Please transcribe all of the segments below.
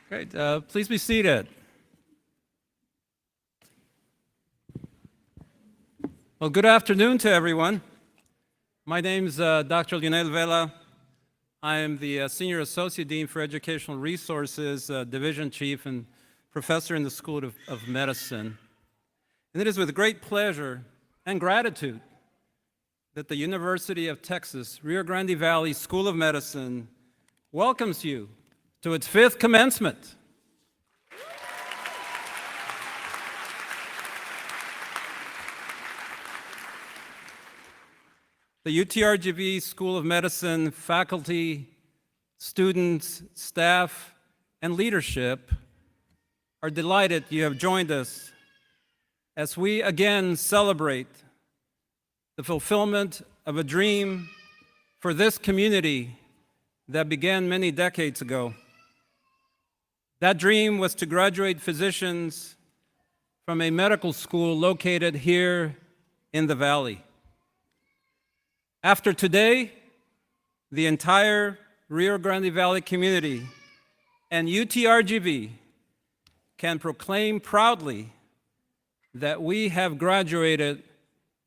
Great. Please be seated. Well, good afternoon to everyone. My name is Dr. Lionel Vela. I am the Senior Associate Dean for Educational Resources, Division Chief, and Professor in the School of Medicine. And it is with great pleasure and gratitude that the University of Texas Rio Grande Valley School of Medicine welcomes you to its 5th commencement. The UTRGV School of Medicine faculty, students, staff, and leadership are delighted you have joined us as we again celebrate the fulfillment of a dream for this community that began many decades ago. That dream was to graduate physicians from a medical school located here in the Valley. After today, the entire Rio Grande Valley community and UTRGV can proclaim proudly that we have graduated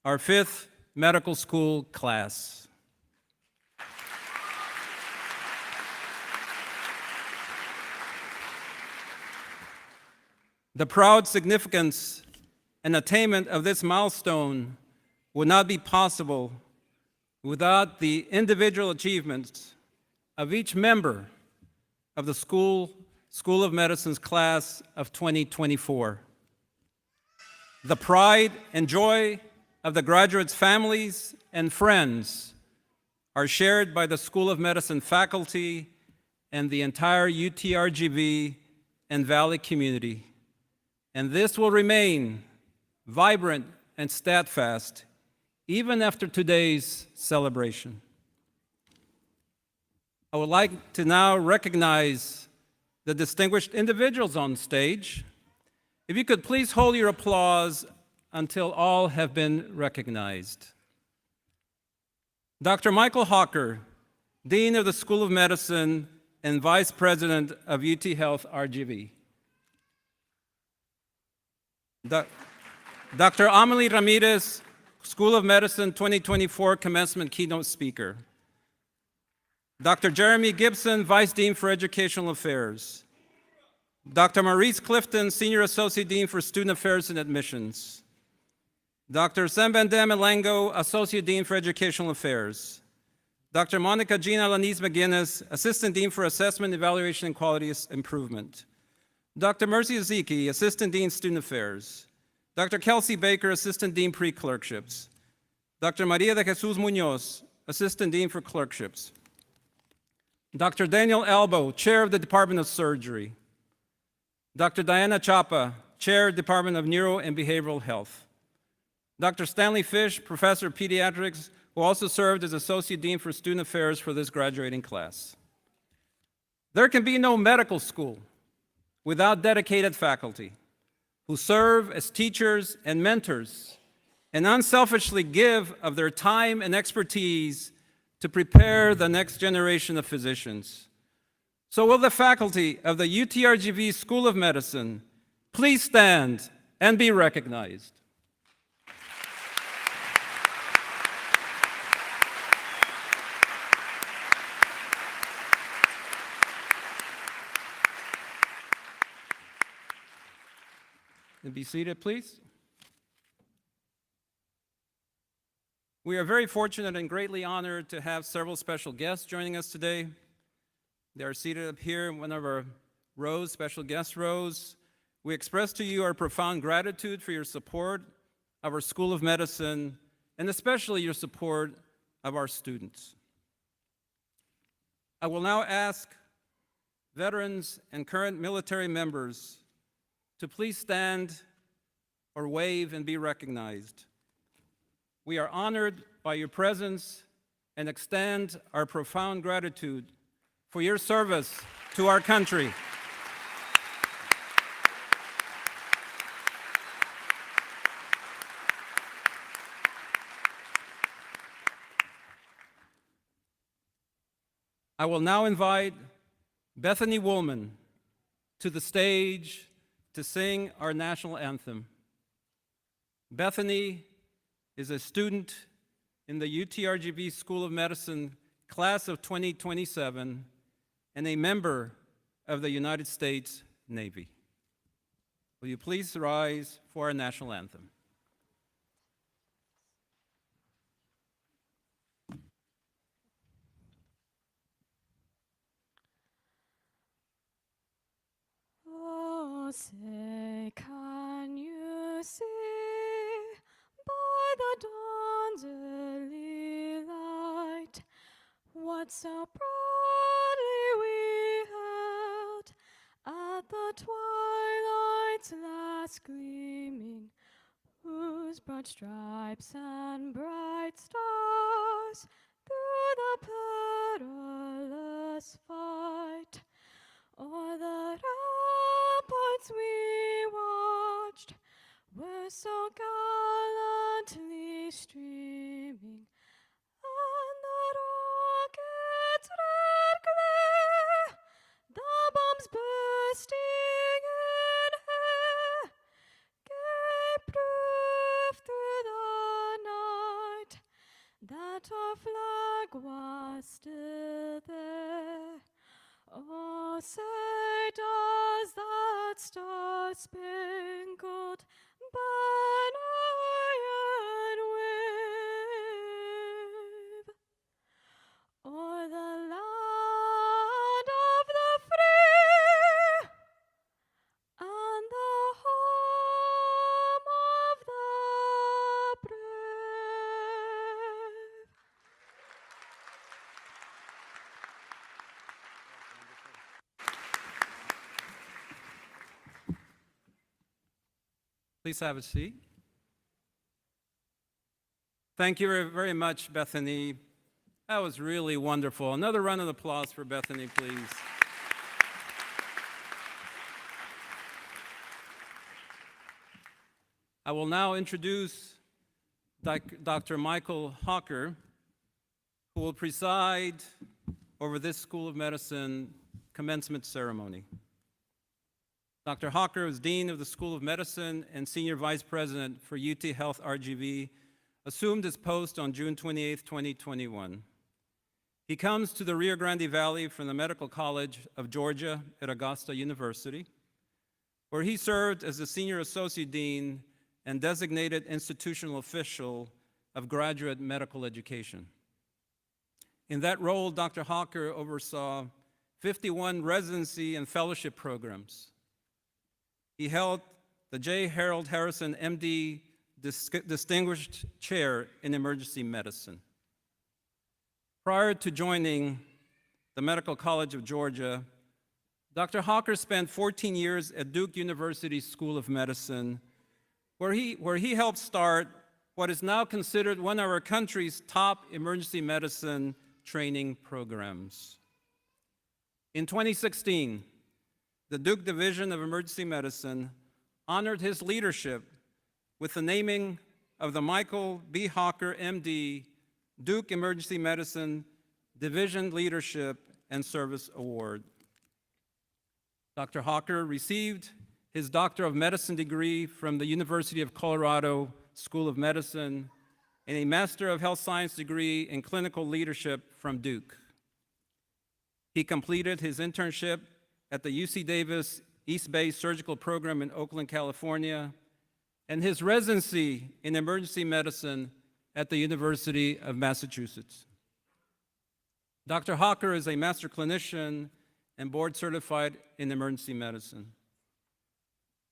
our 5th medical school class. The proud significance and attainment of this milestone would not be possible without the individual achievements of each member of the School of Medicine's class of 2024. The pride and joy of the graduates' families and friends are shared by the School of Medicine faculty and the entire UTRGV and Valley community. And this will remain vibrant and steadfast even after today's celebration. I would like to now recognize the distinguished individuals on stage. If you could please hold your applause until all have been recognized. Dr. Michael Hawker, Dean of the School of Medicine and Vice President of UT Health RGV. Dr. Amelie Ramirez, School of Medicine 2024 Commencement Keynote Speaker. Dr. Jeremy Gibson, Vice Dean for Educational Affairs. Dr. Maurice Clifton, Senior Associate Dean for Student Affairs and Admissions. Dr. Sembandem Elango, Associate Dean for Educational Affairs. Dr. Monica Jean Alanis McGinnis, Assistant Dean for Assessment, Evaluation, and Quality Improvement. Dr. Mercy Ezeki, Assistant Dean, Student Affairs. Dr. Kelsey Baker, Assistant Dean, Pre-Clerkships. Dr. Maria de Jesus Munoz, Assistant Dean for Clerkships. Dr. Daniel Albo, Chair of the Department of Surgery. Dr. Diana Chapa, Chair, Department of Neuro and Behavioral Health. Dr. Stanley Fish, Professor of Pediatrics, who also served as Associate Dean for Student Affairs for this graduating class. There can be no medical school without dedicated faculty who serve as teachers and mentors and unselfishly give of their time and expertise to prepare the next generation of physicians. So will the faculty of the UTRGV School of Medicine please stand and be recognized. And be seated, please. We are very fortunate and greatly honored to have several special guests joining us today. They are seated up here in one of our rows, special guest rows. We express to you our profound gratitude for your support of our School of Medicine, and especially your support of our students. I will now ask veterans and current military members to please stand or wave and be recognized. We are honored by your presence and extend our profound gratitude for your service to our country. I will now invite Bethany Woolman to the stage to sing our national anthem. Bethany is a student in the UTRGV School of Medicine class of 2027 and a member of the United States Navy. Will you please rise for our national anthem? Oh, say, can you see by the dawn's early light what so proudly we held at the twilight's last gleaming, whose broad stripes and bright stars through the perilous fight o'er the ramparts we watched were so gallantly streaming, and the rocket's red glare, the bombs bursting in air, gave proof through the night that our flag was still there. Oh, say, does that star-spangled banner yet wave o'er the land of the free and the home of the brave? Please have a seat. Thank you very much, Bethany. That was really wonderful. Another round of applause for Bethany, please. I will now introduce Dr. Michael Hawker, who will preside over this School of Medicine commencement ceremony. Dr. Hawker is Dean of the School of Medicine and Senior Vice President for UTRGV, assumed his post on June 28, 2021. He comes to the Rio Grande Valley from the Medical College of Georgia at Augusta University, where he served as the Senior Associate Dean and designated institutional official of graduate medical education. In that role, Dr. Hawker oversaw 51 residency and fellowship programs. He held the J. Harold Harrison, MD, Distinguished Chair in Emergency Medicine. Prior to joining the Medical College of Georgia, Dr. Hawker spent 14 years at Duke University School of Medicine, where he helped start what is now considered one of our country's top emergency medicine training programs. In 2016, the Duke Division of Emergency Medicine honored his leadership with the naming of the Michael B. Hawker, MD, Duke Emergency Medicine Division Leadership and Service Award. Dr. Hawker received his Doctor of Medicine degree from the University of Colorado School of Medicine and a Master of Health Science degree in Clinical Leadership from Duke. He completed his internship at the UC Davis East Bay Surgical Program in Oakland, California, and his residency in emergency medicine at the University of Massachusetts. Dr. Hawker is a master clinician and board certified in emergency medicine.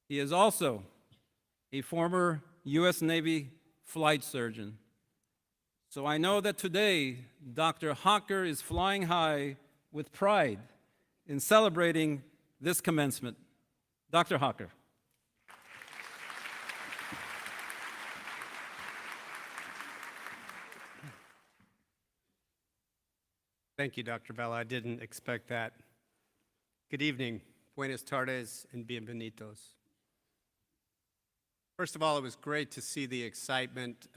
He is also a former U.S. Navy flight surgeon. So I know that today, Dr. Hawker is flying high with pride in celebrating this commencement. Dr. Hawker. Thank you, Dr. Vela. I didn't expect that. Good evening. Buenas tardes and bienvenidos. First of all, it was great to see the excitement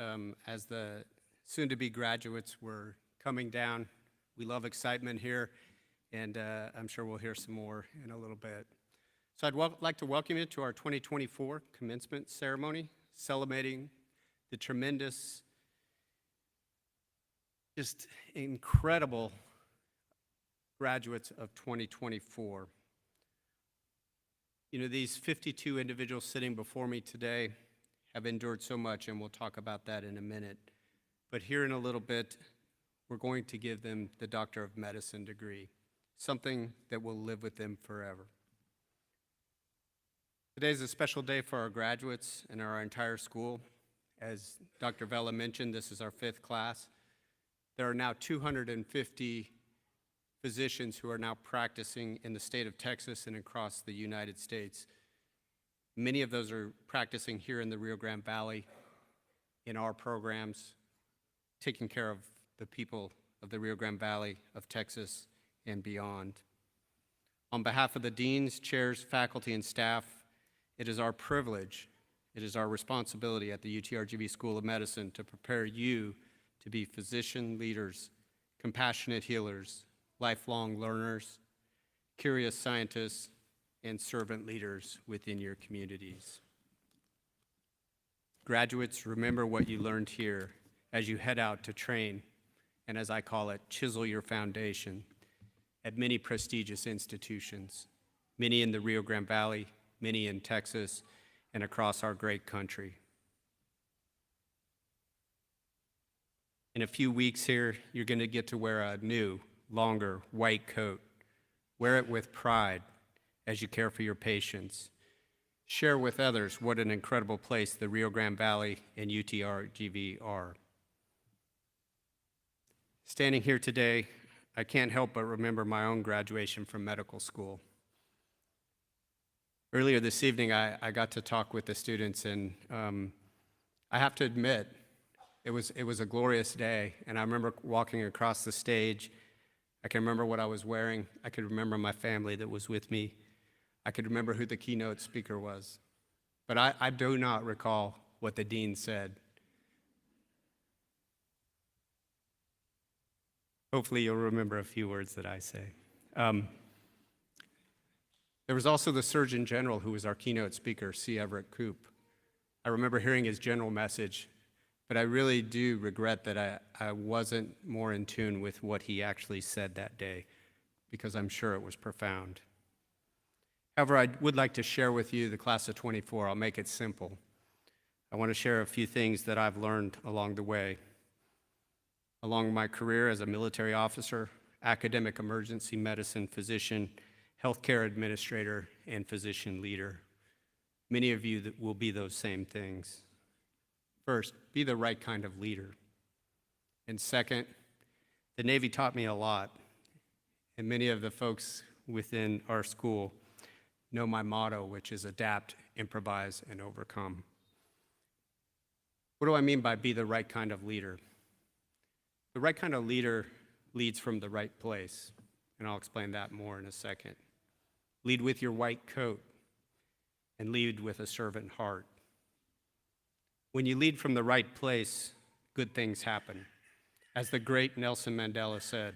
as the soon-to-be graduates were coming down. We love excitement here, and I'm sure we'll hear some more in a little bit. So I'd like to welcome you to our 2024 commencement ceremony, celebrating the tremendous, just incredible graduates of 2024. You know, these 52 individuals sitting before me today have endured so much, and we'll talk about that in a minute. But here in a little bit, we're going to give them the Doctor of Medicine degree, something that will live with them forever. Today is a special day for our graduates and our entire school. As Dr. Vela mentioned, this is our 5th class. There are now 250 physicians who are now practicing in the state of Texas and across the United States. Many of those are practicing here in the Rio Grande Valley in our programs, taking care of the people of the Rio Grande Valley, of Texas, and beyond. On behalf of the deans, chairs, faculty, and staff, it is our privilege, it is our responsibility at the UTRGV School of Medicine to prepare you to be physician leaders, compassionate healers, lifelong learners, curious scientists, and servant leaders within your communities. Graduates, remember what you learned here as you head out to train, and as I call it, chisel your foundation at many prestigious institutions, many in the Rio Grande Valley, many in Texas, and across our great country. In a few weeks here, you're going to get to wear a new, longer white coat. Wear it with pride as you care for your patients. Share with others what an incredible place the Rio Grande Valley and UTRGV are. Standing here today, I can't help but remember my own graduation from medical school. Earlier this evening, I got to talk with the students, and I have to admit, it was a glorious day, and I remember walking across the stage. I can remember what I was wearing. I could remember my family that was with me. I could remember who the keynote speaker was. But I do not recall what the dean said. Hopefully you'll remember a few words that I say. There was also the Surgeon General who was our keynote speaker, C. Everett Koop. I remember hearing his general message, but I really do regret that I wasn't more in tune with what he actually said that day, because I'm sure it was profound. However, I would like to share with you the class of 24. I'll make it simple. I want to share a few things that I've learned along the way. Along my career as a military officer, academic emergency medicine physician, healthcare administrator, and physician leader. Many of you will be those same things. First, be the right kind of leader. And second, the Navy taught me a lot, and many of the folks within our school know my motto, which is adapt, improvise, and overcome. What do I mean by be the right kind of leader? The right kind of leader leads from the right place, and I'll explain that more in a second. Lead with your white coat, and lead with a servant heart. When you lead from the right place, good things happen. As the great Nelson Mandela said,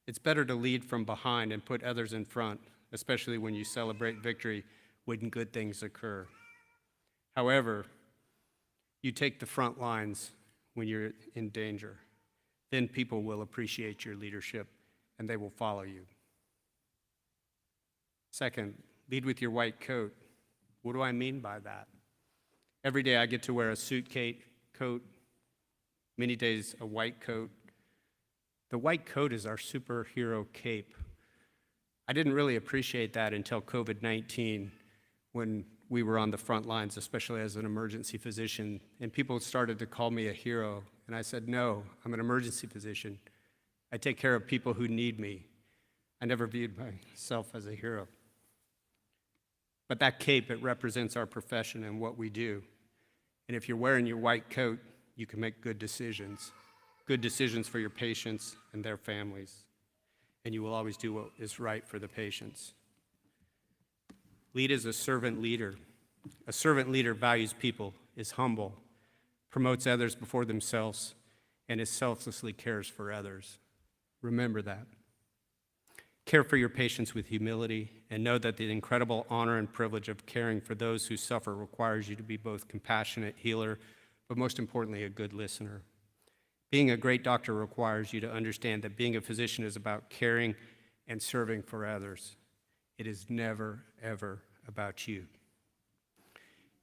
it's better to lead from behind and put others in front, especially when you celebrate victory, when good things occur. However, you take the front lines when you're in danger. Then people will appreciate your leadership and they will follow you. Second, lead with your white coat. What do I mean by that? Every day I get to wear a suit coat, many days a white coat. The white coat is our superhero cape. I didn't really appreciate that until COVID-19, when we were on the front lines, especially as an emergency physician, and people started to call me a hero. And I said, no, I'm an emergency physician. I take care of people who need me. I never viewed myself as a hero. But that cape, it represents our profession and what we do. And if you're wearing your white coat, you can make good decisions for your patients and their families. and you will always do what is right for the patients. Lead as a servant leader. A servant leader values people, is humble, promotes others before themselves, and is selflessly cares for others. Remember that. Care for your patients with humility, and know that the incredible honor and privilege of caring for those who suffer requires you to be both compassionate healer, but most importantly, a good listener. Being a great doctor requires you to understand that being a physician is about caring and serving for others. It is never, ever about you.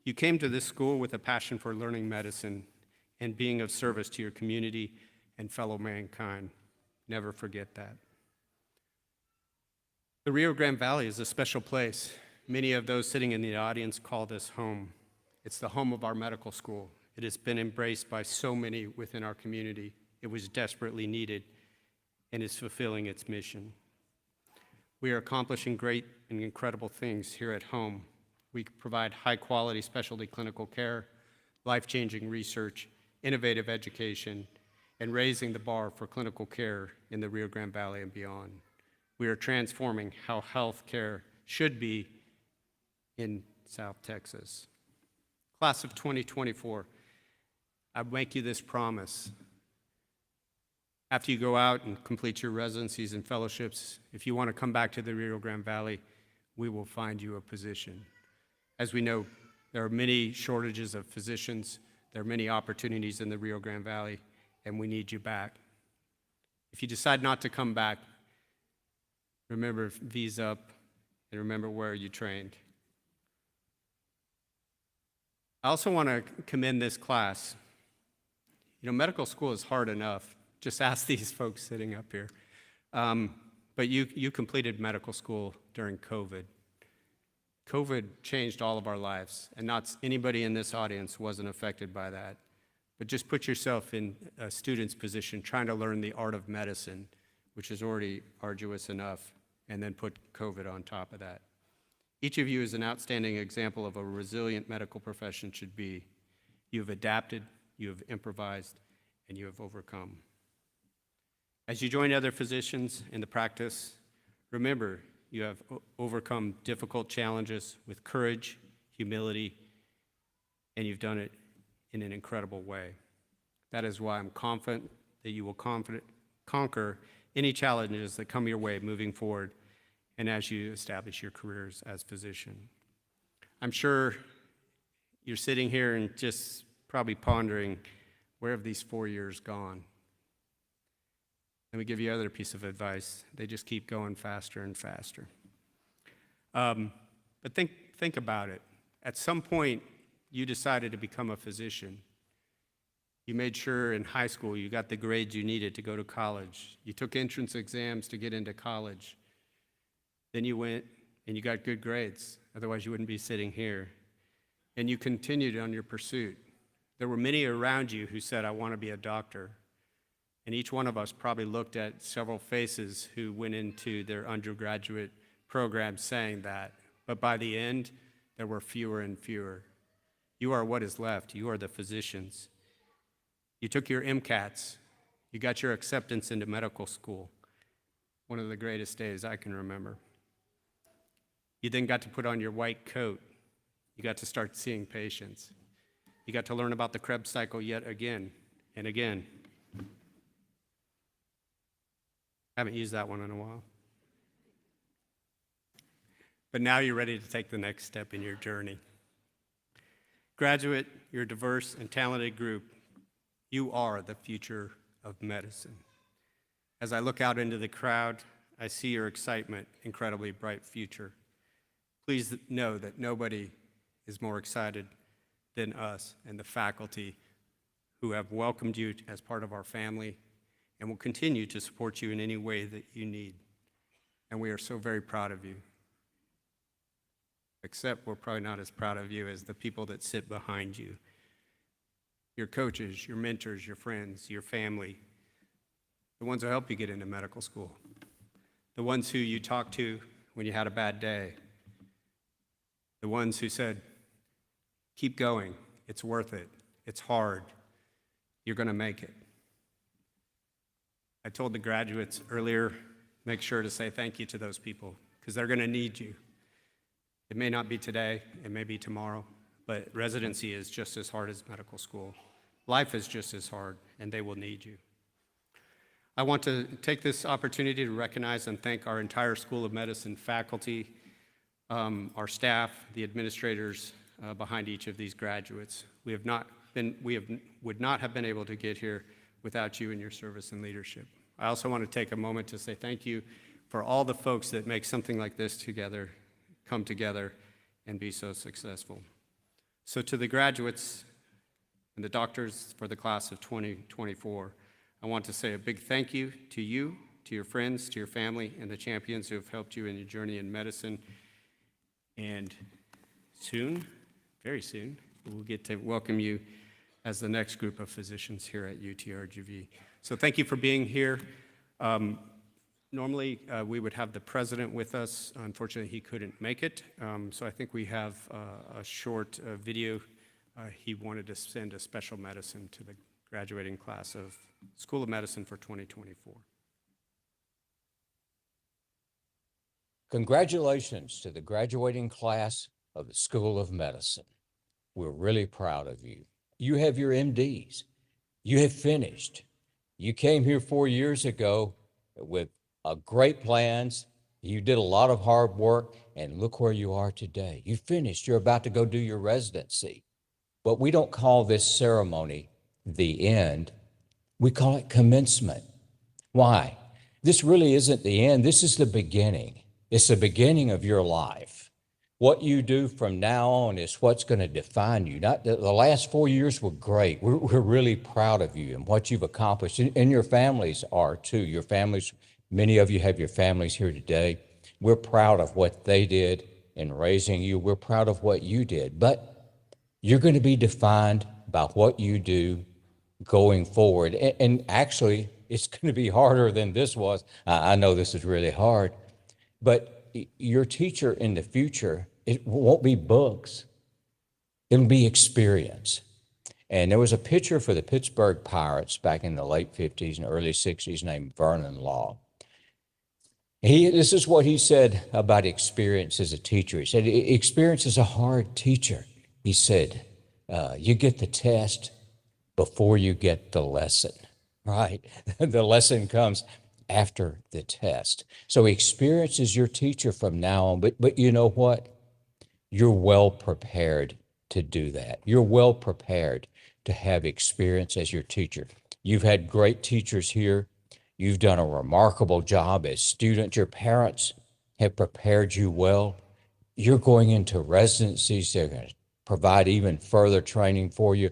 You came to this school with a passion for learning medicine and being of service to your community and fellow mankind. Never forget that. The Rio Grande Valley is a special place. Many of those sitting in the audience call this home. It's the home of our medical school. It has been embraced by so many within our community. It was desperately needed and is fulfilling its mission. We are accomplishing great and incredible things here at home. We provide high-quality specialty clinical care, life-changing research, innovative education, and raising the bar for clinical care in the Rio Grande Valley and beyond. We are transforming how health care should be in South Texas. Class of 2024, I make you this promise. After you go out and complete your residencies and fellowships, if you want to come back to the Rio Grande Valley, we will find you a position. As we know, there are many shortages of physicians, there are many opportunities in the Rio Grande Valley, and we need you back. If you decide not to come back, remember V's up and remember where you trained. I also want to commend this class. You know, medical school is hard enough. Just ask these folks sitting up here. But you completed medical school during COVID. COVID changed all of our lives, and not anybody in this audience wasn't affected by that. But just put yourself in a student's position trying to learn the art of medicine, which is already arduous enough, and then put COVID on top of that. Each of you is an outstanding example of a resilient medical profession should be. You have adapted, you have improvised, and you have overcome. As you join other physicians in the practice, remember you have overcome difficult challenges with courage, humility, and you've done it in an incredible way. That is why I'm confident that you will conquer any challenges that come your way moving forward and as you establish your careers as physician. I'm sure you're sitting here and just probably pondering, where have these 4 years gone? Let me give you another piece of advice. They just keep going faster and faster. But think about it. At some point, you decided to become a physician. You made sure in high school you got the grades you needed to go to college. You took entrance exams to get into college. Then you went and you got good grades. Otherwise, you wouldn't be sitting here. And you continued on your pursuit. There were many around you who said, I want to be a doctor. And each one of us probably looked at several faces who went into their undergraduate program saying that. But by the end, there were fewer and fewer. You are what is left. You are the physicians. You took your MCATs. You got your acceptance into medical school. One of the greatest days I can remember. You then got to put on your white coat. You got to start seeing patients. You got to learn about the Krebs cycle yet again and again. Haven't used that one in a while. But now you're ready to take the next step in your journey. Graduate, you're a diverse and talented group. You are the future of medicine. As I look out into the crowd, I see your excitement, incredibly bright future. Please know that nobody is more excited than us and the faculty who have welcomed you as part of our family and will continue to support you in any way that you need. And we are so very proud of you. Except we're probably not as proud of you as the people that sit behind you. Your coaches, your mentors, your friends, your family, the ones who help you get into medical school, the ones who you talked to when you had a bad day, the ones who said, keep going, it's worth it, it's hard, you're going to make it. I told the graduates earlier, make sure to say thank you to those people, because they're going to need you. It may not be today, it may be tomorrow, but residency is just as hard as medical school. Life is just as hard, and they will need you. I want to take this opportunity to recognize and thank our entire School of Medicine faculty, our staff, the administrators behind each of these graduates. We would not have been able to get here without you and your service and leadership. I also want to take a moment to say thank you for all the folks that make something like this come together and be so successful. So to the graduates and the doctors for the class of 2024, I want to say a big thank you to you, to your friends, to your family, and the champions who have helped you in your journey in medicine. And soon, very soon, we'll get to welcome you as the next group of physicians here at UTRGV. So thank you for being here. Normally, we would have the president with us. Unfortunately, he couldn't make it. So I think we have a short video. He wanted to send a special medicine to the graduating class of School of Medicine for 2024. Congratulations to the graduating class of the School of Medicine. We're really proud of you. You have your MDs. You have finished. You came here 4 years ago with great plans. You did a lot of hard work, and look where you are today. You finished. You're about to go do your residency. But we don't call this ceremony the end. We call it commencement. Why? This really isn't the end. This is the beginning. It's the beginning of your life. What you do from now on is what's going to define you. Not the last 4 years were great. We're really proud of you and what you've accomplished, and your families are too. Your families, many of you have your families here today. We're proud of what they did in raising you. We're proud of what you did, but you're going to be defined by what you do going forward. And actually, it's going to be harder than this was. I know this is really hard, but your teacher in the future, it won't be books. It'll be experience. And there was a pitcher for the Pittsburgh Pirates back in the late 50s and early 60s named Vernon Law. This is what he said about experience as a teacher. He said, experience is a hard teacher. He said, you get the test before you get the lesson, right? The lesson comes after the test. So experience is your teacher from now on, but you know what? You're well prepared to do that. You're well prepared to have experience as your teacher. You've had great teachers here. You've done a remarkable job as students. Your parents have prepared you well. You're going into residencies. They're going to provide even further training for you.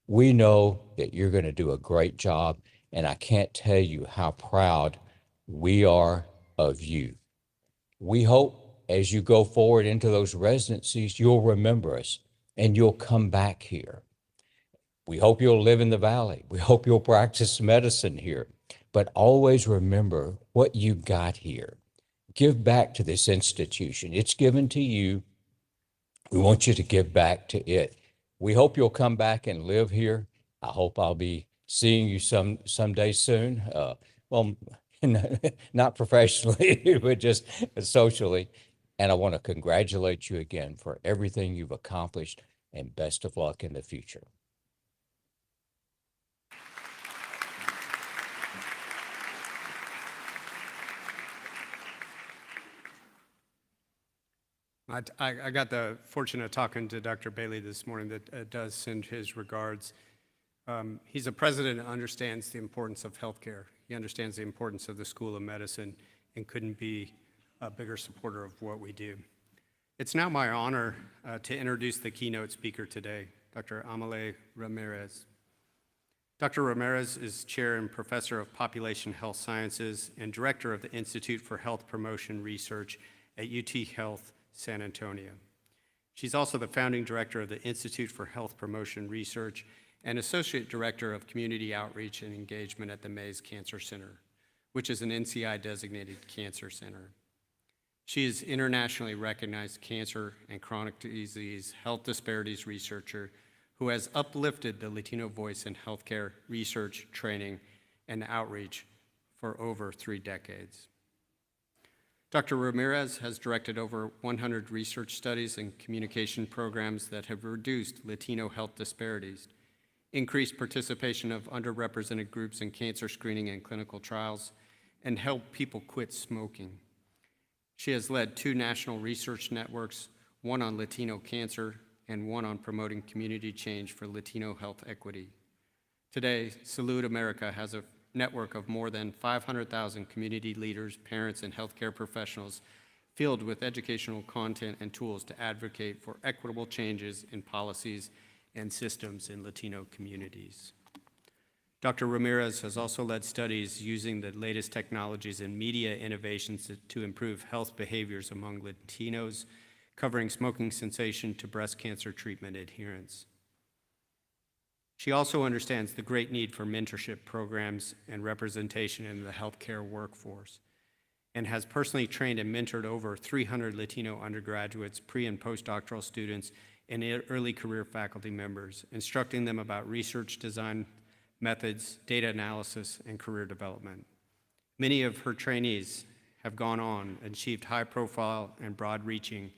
We know that you're going to do a great job, and I can't tell you how proud we are of you. We hope as you go forward into those residencies, you'll remember us and you'll come back here. We hope you'll live in the Valley. We hope you'll practice medicine here, but always remember what you got here. Give back to this institution. It's given to you. We want you to give back to it. We hope you'll come back and live here. I hope I'll be seeing you someday soon. Well, not professionally, but just socially. And I want to congratulate you again for everything you've accomplished, and best of luck in the future. I got the fortune of talking to Dr. Bailey this morning that does send his regards. He's a president that understands the importance of healthcare. He understands the importance of the School of Medicine and couldn't be a bigger supporter of what we do. It's now my honor to introduce the keynote speaker today, Dr. Amalie Ramirez. Dr. Ramirez is chair and professor of population health sciences and director of the Institute for Health Promotion Research at UT Health San Antonio. She's also the founding director of the Institute for Health Promotion Research and associate director of community outreach and engagement at the Mays Cancer Center, which is an NCI-designated cancer center. She is internationally recognized cancer and chronic disease health disparities researcher who has uplifted the Latino voice in healthcare research, training, and outreach for over 3 decades. Dr. Ramirez has directed over 100 research studies and communication programs that have reduced Latino health disparities, increased participation of underrepresented groups in cancer screening and clinical trials, and helped people quit smoking. She has led 2 national research networks, one on Latino cancer and one on promoting community change for Latino health equity. Today, Salud America has a network of more than 500,000 community leaders, parents, and healthcare professionals filled with educational content and tools to advocate for equitable changes in policies and systems in Latino communities. Dr. Ramirez has also led studies using the latest technologies and media innovations to improve health behaviors among Latinos, covering smoking cessation to breast cancer treatment adherence. She also understands the great need for mentorship programs and representation in the healthcare workforce, and has personally trained and mentored over 300 Latino undergraduates, pre- and postdoctoral students, and early career faculty members, instructing them about research design methods, data analysis, and career development. Many of her trainees have gone on and achieved high-profile and broad-reaching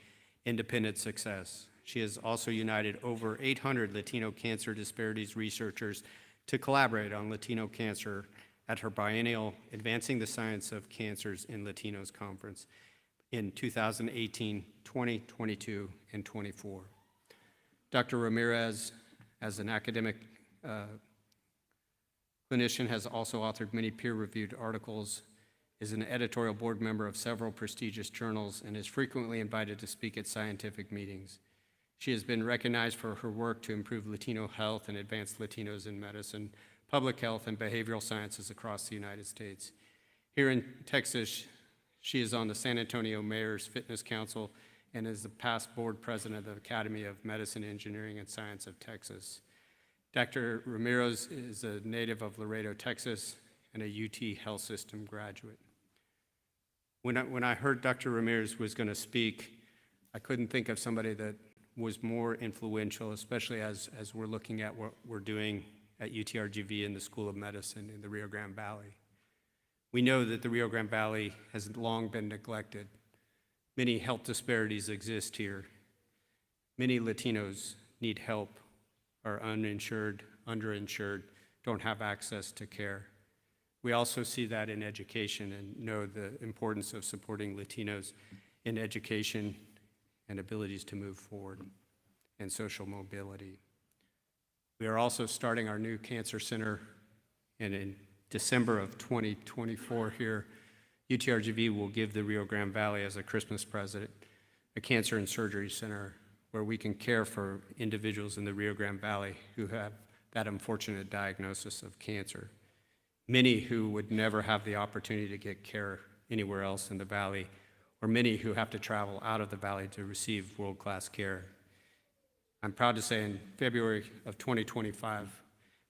independent success. She has also united over 800 Latino cancer disparities researchers to collaborate on Latino cancer at her biennial Advancing the Science of Cancers in Latinos conference in 2018, 2022, and 24. Dr. Ramirez, as an academic clinician, has also authored many peer-reviewed articles, is an editorial board member of several prestigious journals, and is frequently invited to speak at scientific meetings. She has been recognized for her work to improve Latino health and advance Latinos in medicine, public health, and behavioral sciences across the United States. Here in Texas, she is on the San Antonio Mayor's Fitness Council and is the past board president of the Academy of Medicine, Engineering, and Science of Texas. Dr. Ramirez is a native of Laredo, Texas, and a UT Health System graduate. When I heard Dr. Ramirez was going to speak, I couldn't think of somebody that was more influential, especially as we're looking at what we're doing at UTRGV in the School of Medicine in the Rio Grande Valley. We know that the Rio Grande Valley has long been neglected. Many health disparities exist here. Many Latinos need help, are uninsured, underinsured, don't have access to care. We also see that in education and know the importance of supporting Latinos in education and abilities to move forward and social mobility. We are also starting our new cancer center, and in December of 2024 here, UTRGV will give the Rio Grande Valley as a Christmas present a cancer and surgery center where we can care for individuals in the Rio Grande Valley who have that unfortunate diagnosis of cancer. Many who would never have the opportunity to get care anywhere else in the valley, or many who have to travel out of the valley to receive world-class care. I'm proud to say in February of 2025,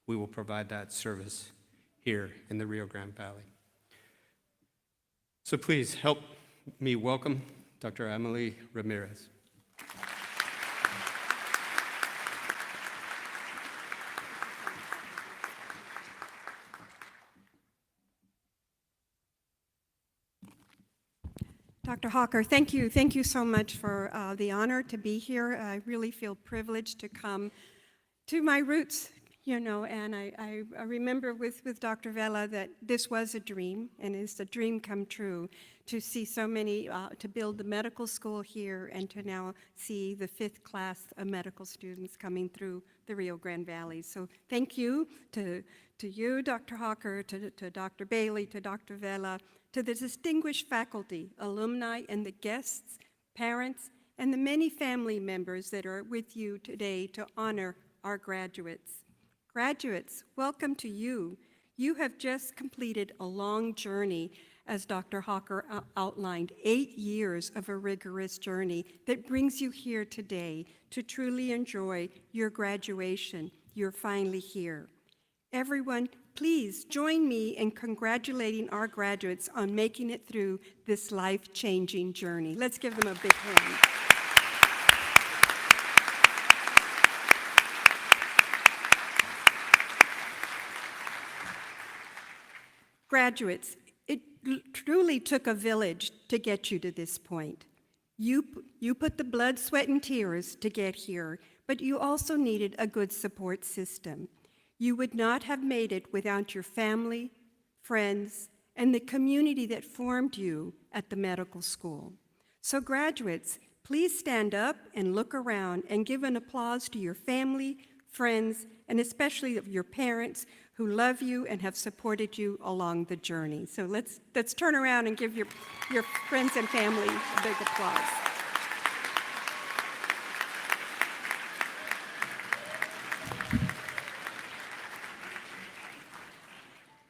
we will provide that service here in the Rio Grande Valley. So please help me welcome Dr. Emily Ramirez. Dr. Hawker, thank you. Thank you so much for the honor to be here. I really feel privileged to come to my roots, you know, and I remember with Dr. Vela that this was a dream, and it's a dream come true to see so many, to build the medical school here and to now see the 5th class of medical students coming through the Rio Grande Valley. So thank you to you, Dr. Hawker, to Dr. Bailey, to Dr. Vela, to the distinguished faculty, alumni, and the guests, parents, and the many family members that are with you today to honor our graduates. Graduates, welcome to you. You have just completed a long journey, as Dr. Hawker outlined, 8 years of a rigorous journey that brings you here today to truly enjoy your graduation. You're finally here. Everyone, please join me in congratulating our graduates on making it through this life-changing journey. Let's give them a big hand. Graduates, It truly took a village to get you to this point. You put the blood, sweat, and tears to get here, but you also needed a good support system. You would not have made it without your family, friends, and the community that formed you at the medical school. So graduates, please stand up and look around and give an applause to your family, friends, and especially your parents who love you and have supported you along the journey. So let's turn around and give your friends and family a big applause.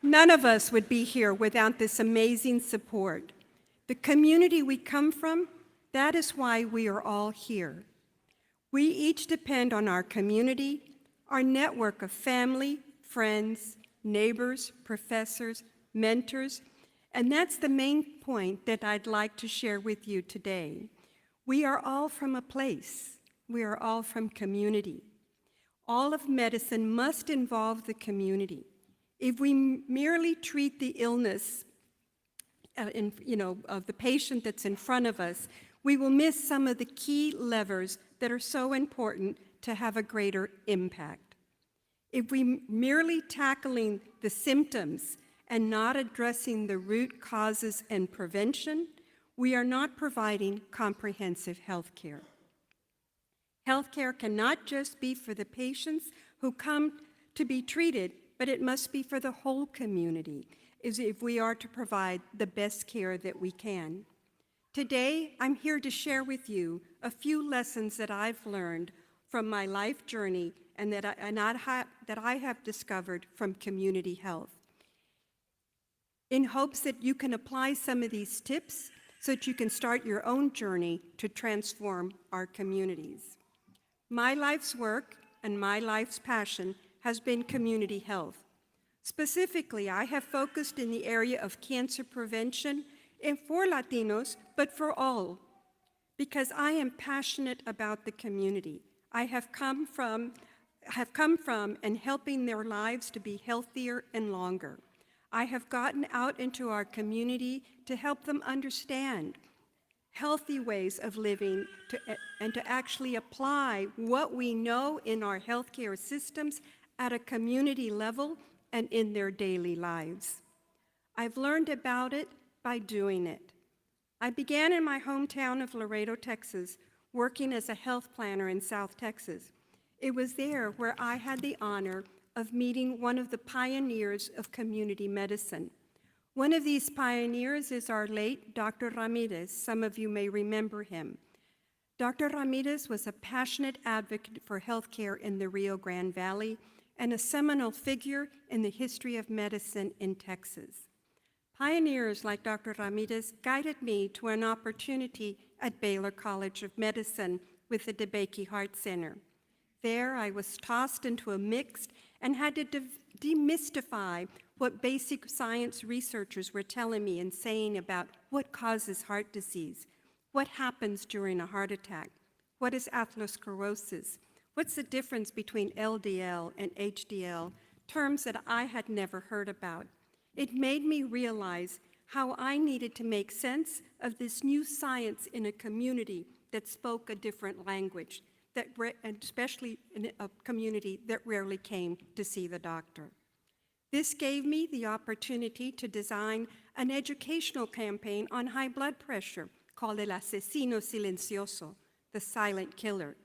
None of us would be here without this amazing support. The community we come from, that is why we are all here. We each depend on our community, our network of family, friends, neighbors, professors, mentors, and that's the main point that I'd like to share with you today. We are all from a place. We are all from community. All of medicine must involve the community. If we merely treat the illness of the patient that's in front of us, we will miss some of the key levers that are so important to have a greater impact. If we merely tackling the symptoms and not addressing the root causes and prevention, we are not providing comprehensive health care. Health care cannot just be for the patients who come to be treated, but it must be for the whole community if we are to provide the best care that we can. Today, I'm here to share with you a few lessons that I've learned from my life journey and that I have discovered from community health, in hopes that you can apply some of these tips so that you can start your own journey to transform our communities. My life's work and my life's passion has been community health. Specifically, I have focused in the area of cancer prevention and for Latinos, but for all, because I am passionate about the community. I have come from and helping their lives to be healthier and longer. I have gotten out into our community to help them understand healthy ways of living and to actually apply what we know in our healthcare systems at a community level and in their daily lives. I've learned about it by doing it. I began in my hometown of Laredo, Texas, working as a health planner in South Texas. It was there where I had the honor of meeting one of the pioneers of community medicine. One of these pioneers is our late Dr. Ramirez. Some of you may remember him. Dr. Ramirez was a passionate advocate for healthcare in the Rio Grande Valley and a seminal figure in the history of medicine in Texas. Pioneers like Dr. Ramirez guided me to an opportunity at Baylor College of Medicine with the DeBakey Heart Center. There, I was tossed into a mix and had to demystify what basic science researchers were telling me and saying about what causes heart disease, what happens during a heart attack, what is atherosclerosis, what's the difference between LDL and HDL, terms that I had never heard about. It made me realize how I needed to make sense of this new science in a community that spoke a different language, and especially in a community that rarely came to see the doctor. This gave me the opportunity to design an educational campaign on high blood pressure called El Asesino Silencioso, the silent killer.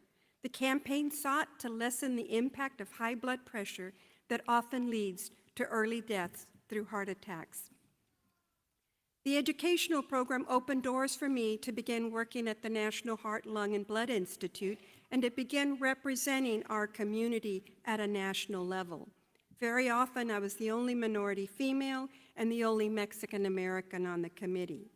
The campaign sought to lessen the impact of high blood pressure that often leads to early deaths through heart attacks. The educational program opened doors for me to begin working at the National Heart, Lung, and Blood Institute and to begin representing our community at a national level. Very often, I was the only minority female and the only Mexican American on the committee.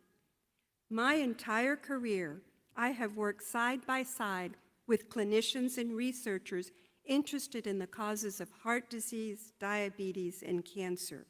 My entire career, I have worked side by side with clinicians and researchers interested in the causes of heart disease, diabetes, and cancer.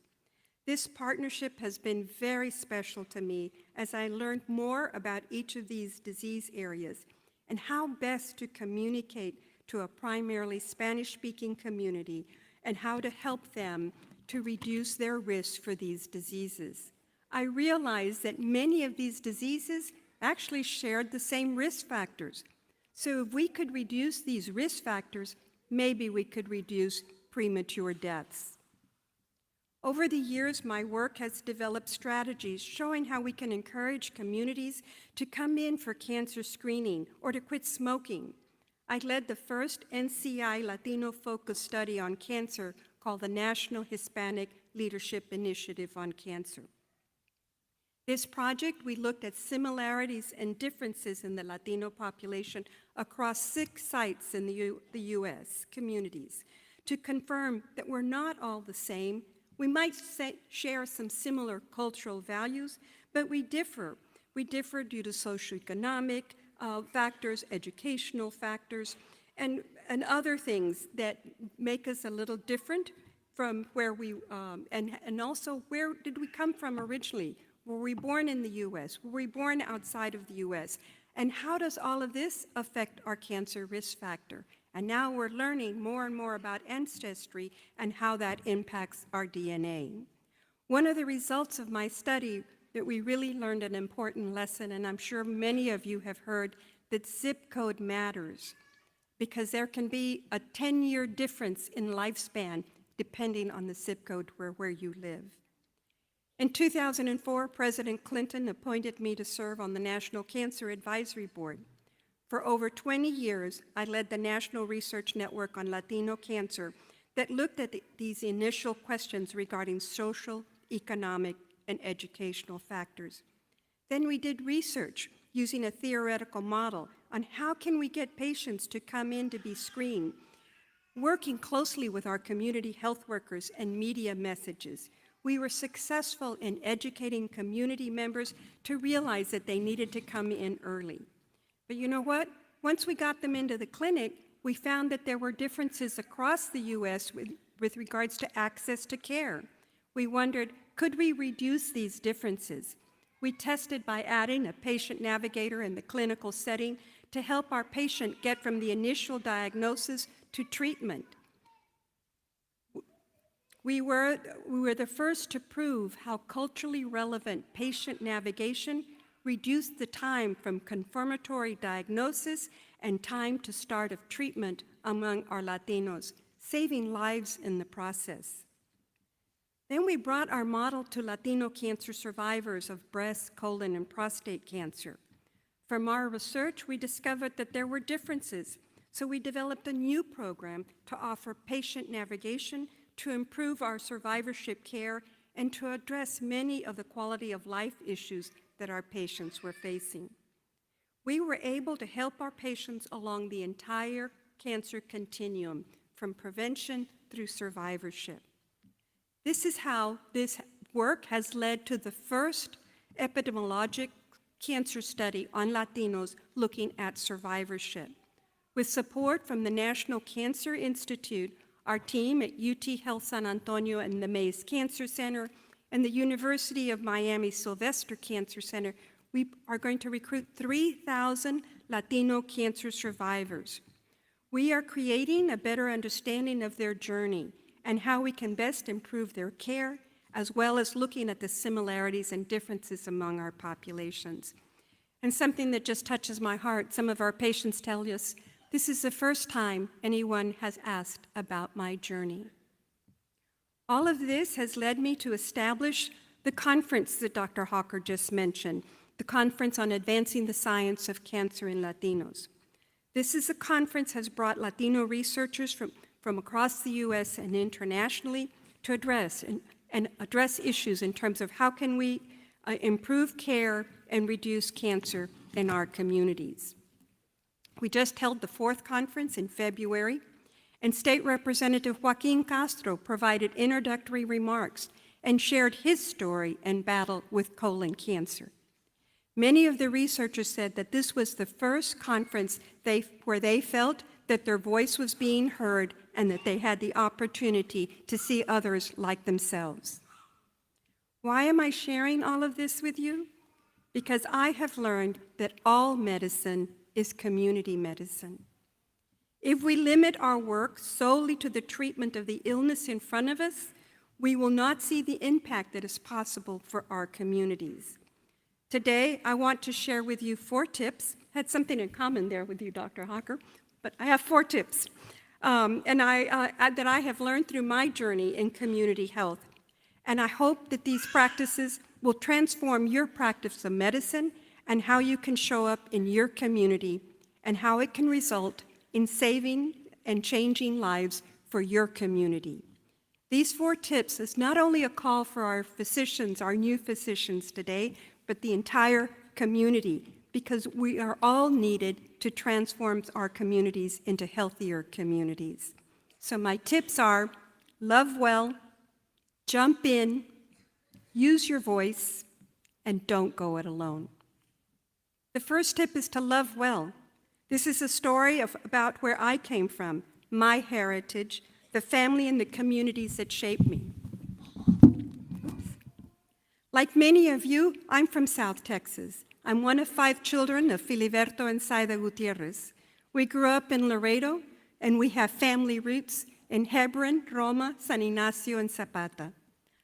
This partnership has been very special to me as I learned more about each of these disease areas and how best to communicate to a primarily Spanish-speaking community and how to help them to reduce their risk for these diseases. I realized that many of these diseases actually shared the same risk factors. So if we could reduce these risk factors, maybe we could reduce premature deaths. Over the years, my work has developed strategies showing how we can encourage communities to come in for cancer screening or to quit smoking. I led the first NCI Latino-focused study on cancer called the National Hispanic Leadership Initiative on Cancer. This project, we looked at similarities and differences in the Latino population across 6 sites in the U.S. communities to confirm that we're not all the same. We might share some similar cultural values, but we differ. We differ due to socioeconomic factors, educational factors, and other things that make us a little different from where we, and also where did we come from originally? Were we born in the U.S.? Were we born outside of the U.S.? And how does all of this affect our cancer risk factor? And now we're learning more and more about ancestry and how that impacts our DNA. One of the results of my study that we really learned an important lesson, and I'm sure many of you have heard, that zip code matters because there can be a 10-year difference in lifespan depending on the zip code where you live. In 2004, President Clinton appointed me to serve on the National Cancer Advisory Board. For over 20 years, I led the National Research Network on Latino Cancer that looked at these initial questions regarding social, economic, and educational factors. Then we did research using a theoretical model on how can we get patients to come in to be screened, working closely with our community health workers and media messages. We were successful in educating community members to realize that they needed to come in early. But you know what? Once we got them into the clinic, we found that there were differences across the U.S. with regards to access to care. We wondered, could we reduce these differences? We tested by adding a patient navigator in the clinical setting to help our patient get from the initial diagnosis to treatment. We were the first to prove how culturally relevant patient navigation reduced the time from confirmatory diagnosis and time to start of treatment among our Latinos, saving lives in the process. Then we brought our model to Latino cancer survivors of breast, colon, and prostate cancer. From our research, we discovered that there were differences, so we developed a new program to offer patient navigation to improve our survivorship care and to address many of the quality of life issues that our patients were facing. We were able to help our patients along the entire cancer continuum, from prevention through survivorship. This is how this work has led to the first epidemiologic cancer study on Latinos looking at survivorship. With support from the National Cancer Institute, our team at UT Health San Antonio and the Mays Cancer Center, and the University of Miami Sylvester Cancer Center, we are going to recruit 3,000 Latino cancer survivors. We are creating a better understanding of their journey and how we can best improve their care, as well as looking at the similarities and differences among our populations. And something that just touches my heart, some of our patients tell us, this is the first time anyone has asked about my journey. All of this has led me to establish the conference that Dr. Hawker just mentioned, the Conference on Advancing the Science of Cancer in Latinos. This is a conference has brought Latino researchers from across the U.S. and internationally to address issues in terms of how can we improve care and reduce cancer in our communities. We just held the 4th conference in February, and State Representative Joaquin Castro provided introductory remarks and shared his story and battle with colon cancer. Many of the researchers said that this was the first conference where they felt that their voice was being heard and that they had the opportunity to see others like themselves. Why am I sharing all of this with you? Because I have learned that all medicine is community medicine. If we limit our work solely to the treatment of the illness in front of us, we will not see the impact that is possible for our communities. Today, I want to share with you 4 tips. Had something in common there with you, Dr. Hawker, but I have 4 tips that I have learned through my journey in community health. And I hope that these practices will transform your practice of medicine and how you can show up in your community and how it can result in saving and changing lives for your community. These 4 tips is not only a call for our physicians, our new physicians today, but the entire community, because we are all needed to transform our communities into healthier communities. So my tips are: love well, jump in, use your voice, and don't go it alone. The first tip is to love well. This is a story about where I came from, my heritage, the family and the communities that shaped me. Like many of you, I'm from South Texas. I'm one of 5 children of Filiberto and Saida Gutierrez. We grew up in Laredo, and we have family roots in Hebron, Roma, San Ignacio, and Zapata.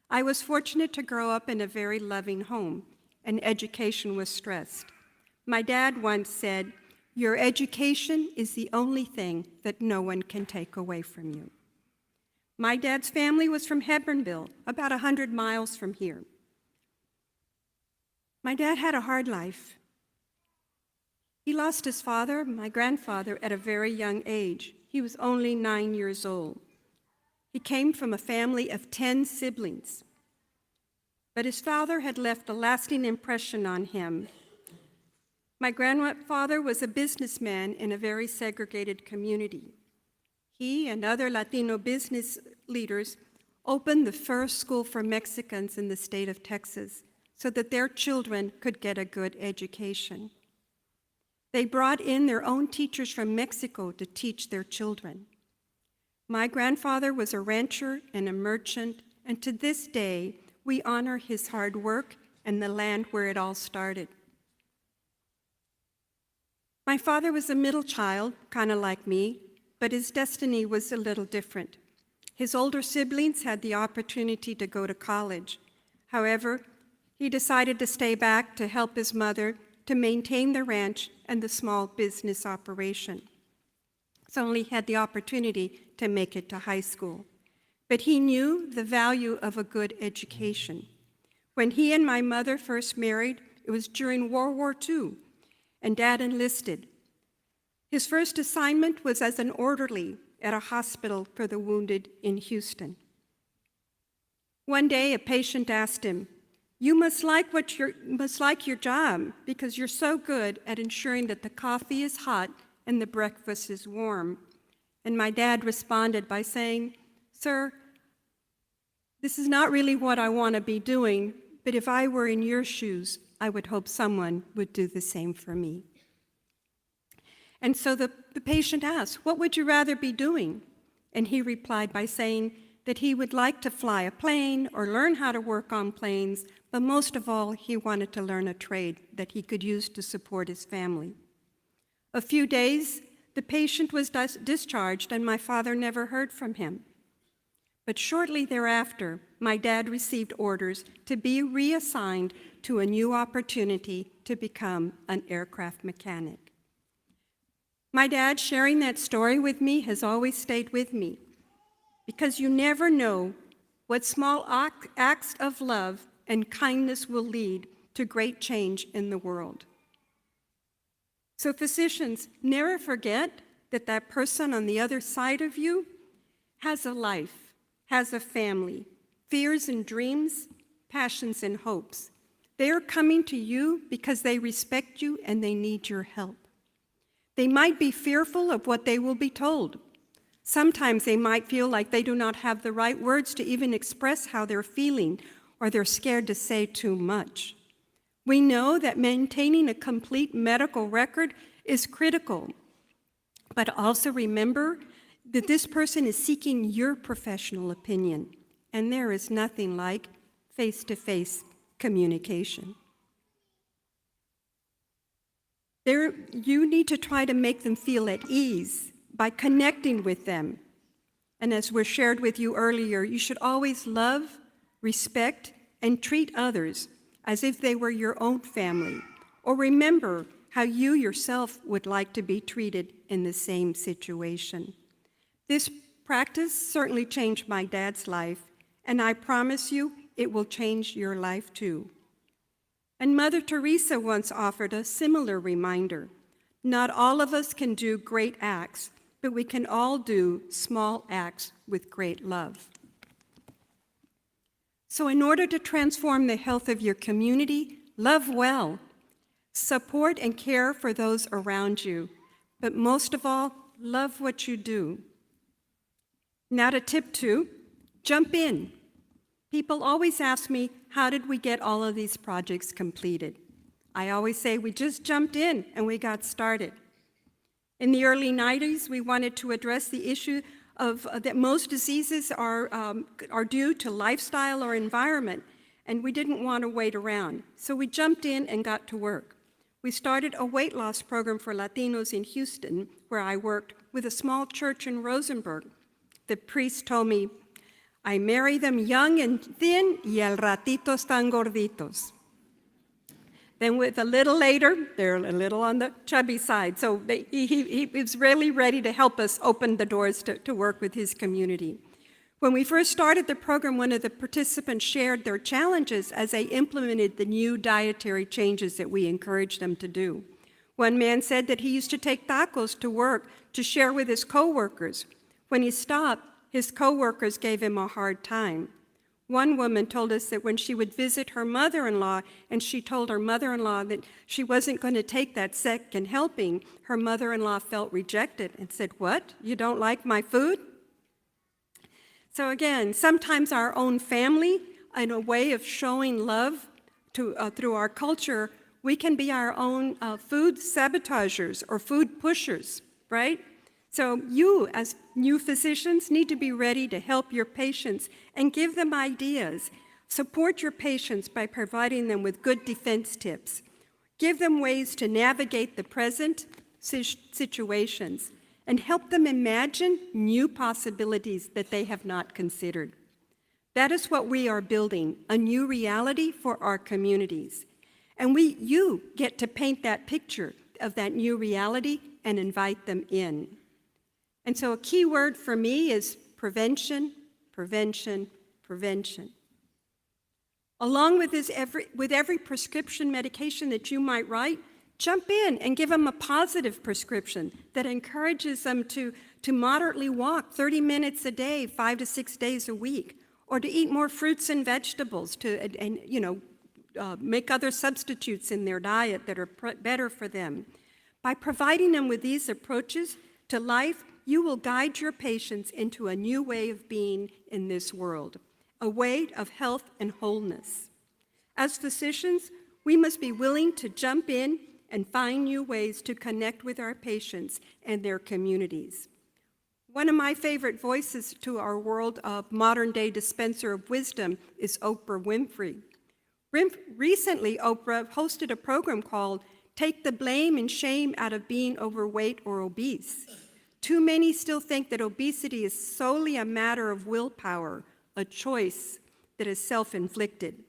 I was fortunate to grow up in a very loving home, and education was stressed. My dad once said, "Your education is the only thing that no one can take away from you." My dad's family was from Hebronville, about 100 miles from here. My dad had a hard life. He lost his father, my grandfather, at a very young age. He was only 9 years old. He came from a family of 10 siblings. But his father had left a lasting impression on him. My grandfather was a businessman in a very segregated community. He and other Latino business leaders opened the first school for Mexicans in the state of Texas so that their children could get a good education. They brought in their own teachers from Mexico to teach their children. My grandfather was a rancher and a merchant, and to this day, we honor his hard work and the land where it all started. My father was a middle child, kind of like me, but his destiny was a little different. His older siblings had the opportunity to go to college. However, he decided to stay back to help his mother to maintain the ranch and the small business operation. So only had the opportunity to make it to high school. But he knew the value of a good education. When he and my mother first married, it was during World War II, and Dad enlisted. His first assignment was as an orderly at a hospital for the wounded in Houston. One day, a patient asked him, "You must like your job because you're so good at ensuring that the coffee is hot and the breakfast is warm." And my dad responded by saying, "Sir, this is not really what I want to be doing, but if I were in your shoes, I would hope someone would do the same for me." And so the patient asked, "What would you rather be doing?" And he replied by saying that he would like to fly a plane or learn how to work on planes, but most of all, he wanted to learn a trade that he could use to support his family. A few days, the patient was discharged, and my father never heard from him. But shortly thereafter, my dad received orders to be reassigned to a new opportunity to become an aircraft mechanic. My dad sharing that story with me has always stayed with me, because you never know what small acts of love and kindness will lead to great change in the world. So physicians, never forget that that person on the other side of you has a life, has a family, fears and dreams, passions and hopes. They are coming to you because they respect you and they need your help. They might be fearful of what they will be told. Sometimes they might feel like they do not have the right words to even express how they're feeling, or they're scared to say too much. We know that maintaining a complete medical record is critical, but also remember that this person is seeking your professional opinion, and there is nothing like face-to-face communication. You need to try to make them feel at ease by connecting with them. And as was shared with you earlier, you should always love, respect, and treat others as if they were your own family, or remember how you yourself would like to be treated in the same situation. This practice certainly changed my dad's life, and I promise you it will change your life too. And Mother Teresa once offered a similar reminder. Not all of us can do great acts, but we can all do small acts with great love. So in order to transform the health of your community, love well, support and care for those around you, but most of all, love what you do. Now to tip 2, jump in. People always ask me, how did we get all of these projects completed? I always say we just jumped in and we got started. In the early 90s, we wanted to address the issue of that most diseases are due to lifestyle or environment, and we didn't want to wait around. So we jumped in and got to work. We started a weight loss program for Latinos in Houston, where I worked, with a small church in Rosenberg. The priest told me, I marry them young and thin, y al ratito están gorditos. Then with a little later, they're a little on the chubby side. So he was really ready to help us open the doors to work with his community. When we first started the program, one of the participants shared their challenges as they implemented the new dietary changes that we encouraged them to do. One man said that he used to take tacos to work to share with his coworkers. When he stopped, his coworkers gave him a hard time. One woman told us that when she would visit her mother-in-law and she told her mother-in-law that she wasn't going to take that second helping, her mother-in-law felt rejected and said, "What? You don't like my food?" So again, sometimes our own family, in a way of showing love through our culture, we can be our own food sabotagers or food pushers, right? So you, as new physicians, need to be ready to help your patients and give them ideas. Support your patients by providing them with good defense tips. Give them ways to navigate the present situations and help them imagine new possibilities that they have not considered. That is what we are building, a new reality for our communities. And you get to paint that picture of that new reality and invite them in. And so a key word for me is prevention, prevention, prevention. Along with every prescription medication that you might write, jump in and give them a positive prescription that encourages them to moderately walk 30 minutes a day, 5 to 6 days a week, or to eat more fruits and vegetables, make other substitutes in their diet that are better for them. By providing them with these approaches to life, you will guide your patients into a new way of being in this world, a way of health and wholeness. As physicians, we must be willing to jump in and find new ways to connect with our patients and their communities. One of my favorite voices to our world of modern-day dispenser of wisdom is Oprah Winfrey. Recently, Oprah hosted a program called Take the Blame and Shame Out of Being Overweight or Obese. Too many still think that obesity is solely a matter of willpower, a choice that is self-inflicted.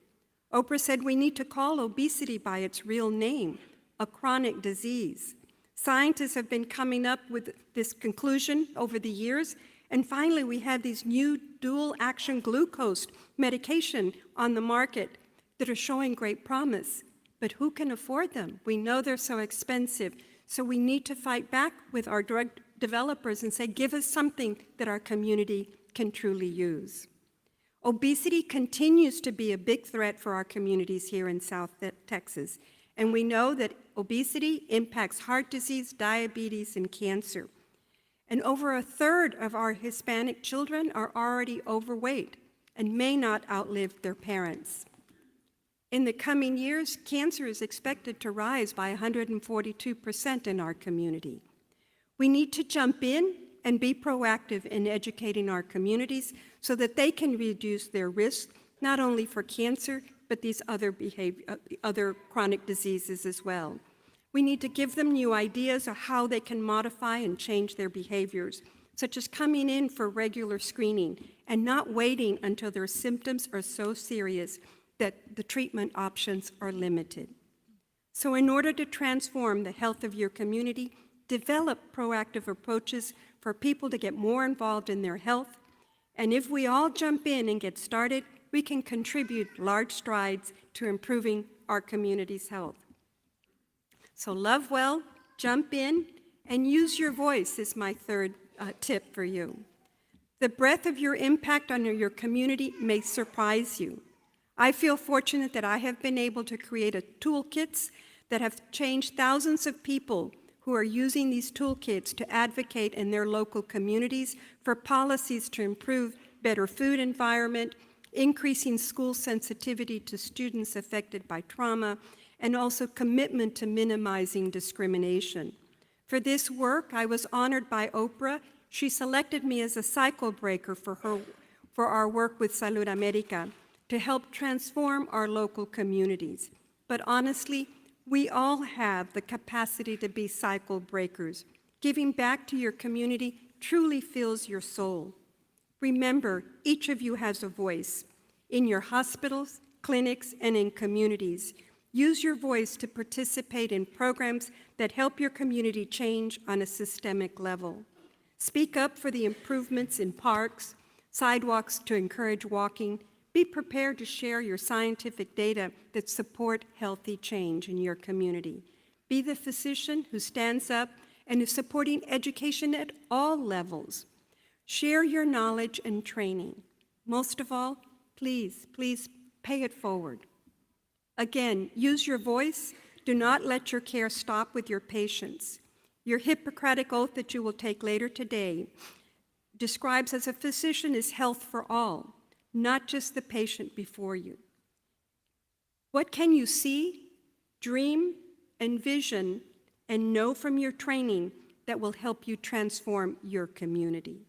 Oprah said we need to call obesity by its real name, a chronic disease. Scientists have been coming up with this conclusion over the years, and finally we have these new dual-action glucose medication on the market that are showing great promise. But who can afford them? We know they're so expensive, so we need to fight back with our drug developers and say, give us something that our community can truly use. Obesity continues to be a big threat for our communities here in South Texas, and we know that obesity impacts heart disease, diabetes, and cancer. And over a third of our Hispanic children are already overweight and may not outlive their parents. In the coming years, cancer is expected to rise by 142% in our community. We need to jump in and be proactive in educating our communities so that they can reduce their risk, not only for cancer, but these other chronic diseases as well. We need to give them new ideas of how they can modify and change their behaviors. such as coming in for regular screening and not waiting until their symptoms are so serious that the treatment options are limited. So in order to transform the health of your community, develop proactive approaches for people to get more involved in their health. And if we all jump in and get started, we can contribute large strides to improving our community's health. So love well, jump in, and use your voice is my third tip for you. The breadth of your impact on your community may surprise you. I feel fortunate that I have been able to create toolkits that have changed thousands of people who are using these toolkits to advocate in their local communities for policies to improve better food environment, increasing school sensitivity to students affected by trauma, and also commitment to minimizing discrimination. For this work, I was honored by Oprah. She selected me as a cycle breaker for our work with Salud America to help transform our local communities. But honestly, we all have the capacity to be cycle breakers. Giving back to your community truly fills your soul. Remember, each of you has a voice in your hospitals, clinics, and in communities. Use your voice to participate in programs that help your community change on a systemic level. Speak up for the improvements in parks, sidewalks to encourage walking. Be prepared to share your scientific data that support healthy change in your community. Be the physician who stands up and is supporting education at all levels. Share your knowledge and training. Most of all, please pay it forward. Again, use your voice. Do not let your care stop with your patients. Your Hippocratic oath that you will take later today describes as a physician is health for all, not just the patient before you. What can you see, dream, envision, and know from your training that will help you transform your community?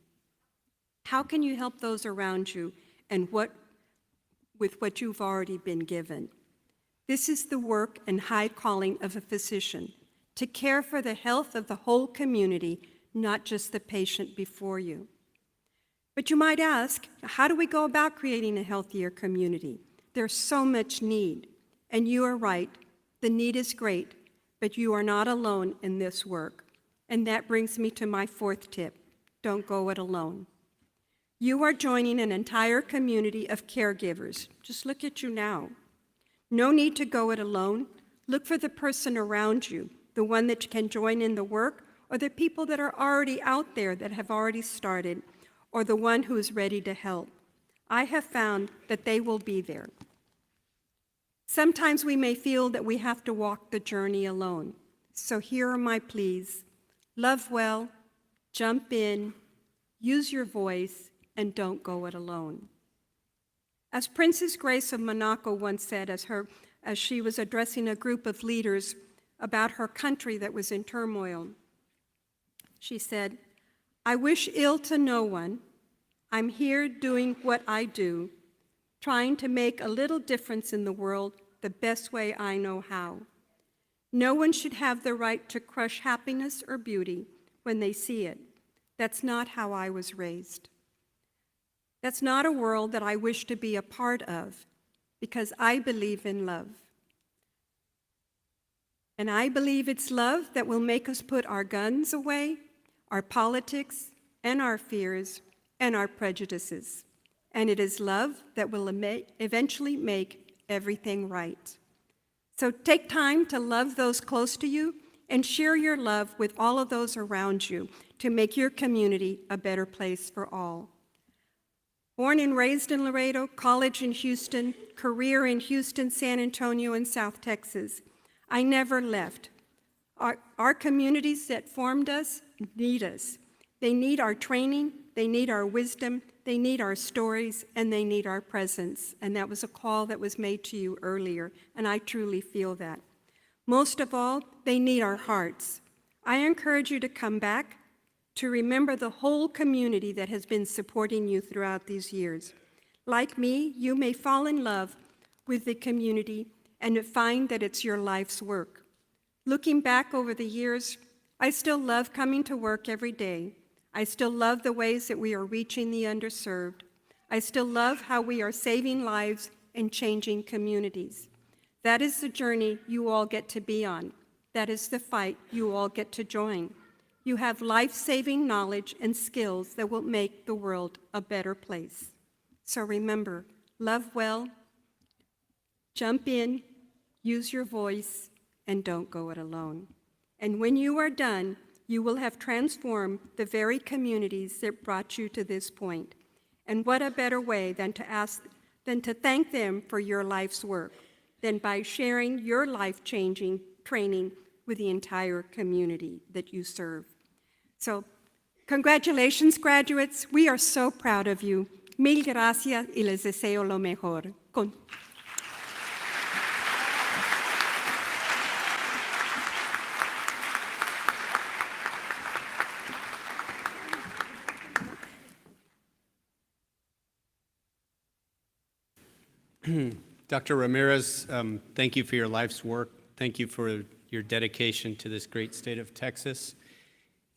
How can you help those around you and with what you've already been given? This is the work and high calling of a physician, to care for the health of the whole community, not just the patient before you. But you might ask, how do we go about creating a healthier community? There's so much need, and you are right, the need is great, but you are not alone in this work. And that brings me to my fourth tip: don't go it alone. You are joining an entire community of caregivers. Just look at you now. No need to go it alone. Look for the person around you, the one that can join in the work, or the people that are already out there that have already started, or the one who is ready to help. I have found that they will be there. Sometimes we may feel that we have to walk the journey alone. So here are my pleas. Love well, jump in, use your voice, and don't go it alone. As Princess Grace of Monaco once said as she was addressing a group of leaders about her country that was in turmoil, she said, "I wish ill to no one. I'm here doing what I do, trying to make a little difference in the world the best way I know how. No one should have the right to crush happiness or beauty when they see it. That's not how I was raised. That's not a world that I wish to be a part of, because I believe in love. And I believe it's love that will make us put our guns away, our politics, and our fears, and our prejudices. And it is love that will eventually make everything right. So take time to love those close to you and share your love with all of those around you to make your community a better place for all." Born and raised in Laredo, college in Houston, career in Houston, San Antonio, and South Texas, I never left. Our communities that formed us need us. They need our training, they need our wisdom, they need our stories, and they need our presence. And that was a call that was made to you earlier, and I truly feel that. Most of all, they need our hearts. I encourage you to come back, to remember the whole community that has been supporting you throughout these years. Like me, you may fall in love with the community and find that it's your life's work. Looking back over the years, I still love coming to work every day. I still love the ways that we are reaching the underserved. I still love how we are saving lives and changing communities. That is the journey you all get to be on. That is the fight you all get to join. You have life-saving knowledge and skills that will make the world a better place. So remember, love well, jump in, use your voice, and don't go it alone. And when you are done, you will have transformed the very communities that brought you to this point. And what a better way than to thank them for your life's work, than by sharing your life-changing training with the entire community that you serve. So, congratulations, graduates. We are so proud of you. Mil gracias y les deseo lo mejor. Dr. Ramirez, thank you for your life's work. Thank you for your dedication to this great state of Texas.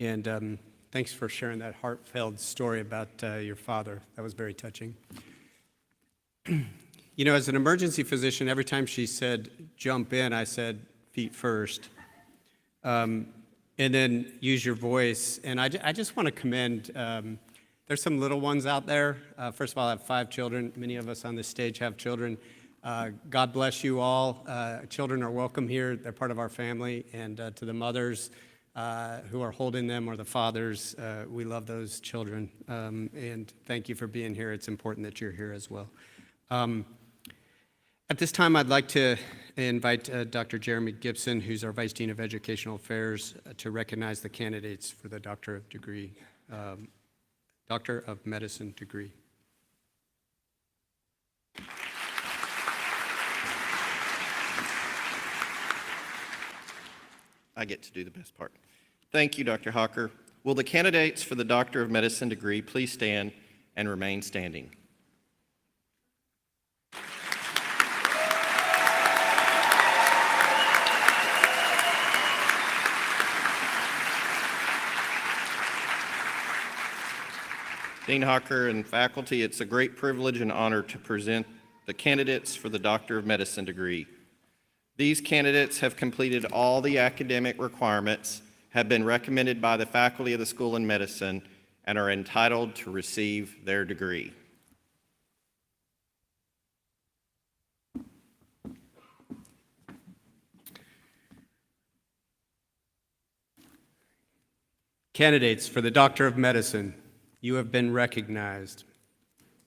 And thanks for sharing that heartfelt story about your father. That was very touching. You know, as an emergency physician, every time she said, jump in, I said, feet first. And then use your voice. And I just want to commend, there's some little ones out there. First of all, I have 5 children. Many of us on this stage have children. God bless you all. Children are welcome here. They're part of our family. And to the mothers who are holding them, or the fathers, we love those children. And thank you for being here. It's important that you're here as well. At this time, I'd like to invite Dr. Jeremy Gibson, who's our Vice Dean of Educational Affairs, to recognize the candidates for the Doctor of Medicine degree. I get to do the best part. Thank you, Dr. Hawker. Will the candidates for the Doctor of Medicine degree please stand and remain standing? Dean Hawker and faculty, it's a great privilege and honor to present the candidates for the Doctor of Medicine degree. These candidates have completed all the academic requirements, have been recommended by the faculty of the School of Medicine, and are entitled to receive their degree. Candidates for the Doctor of Medicine, you have been recognized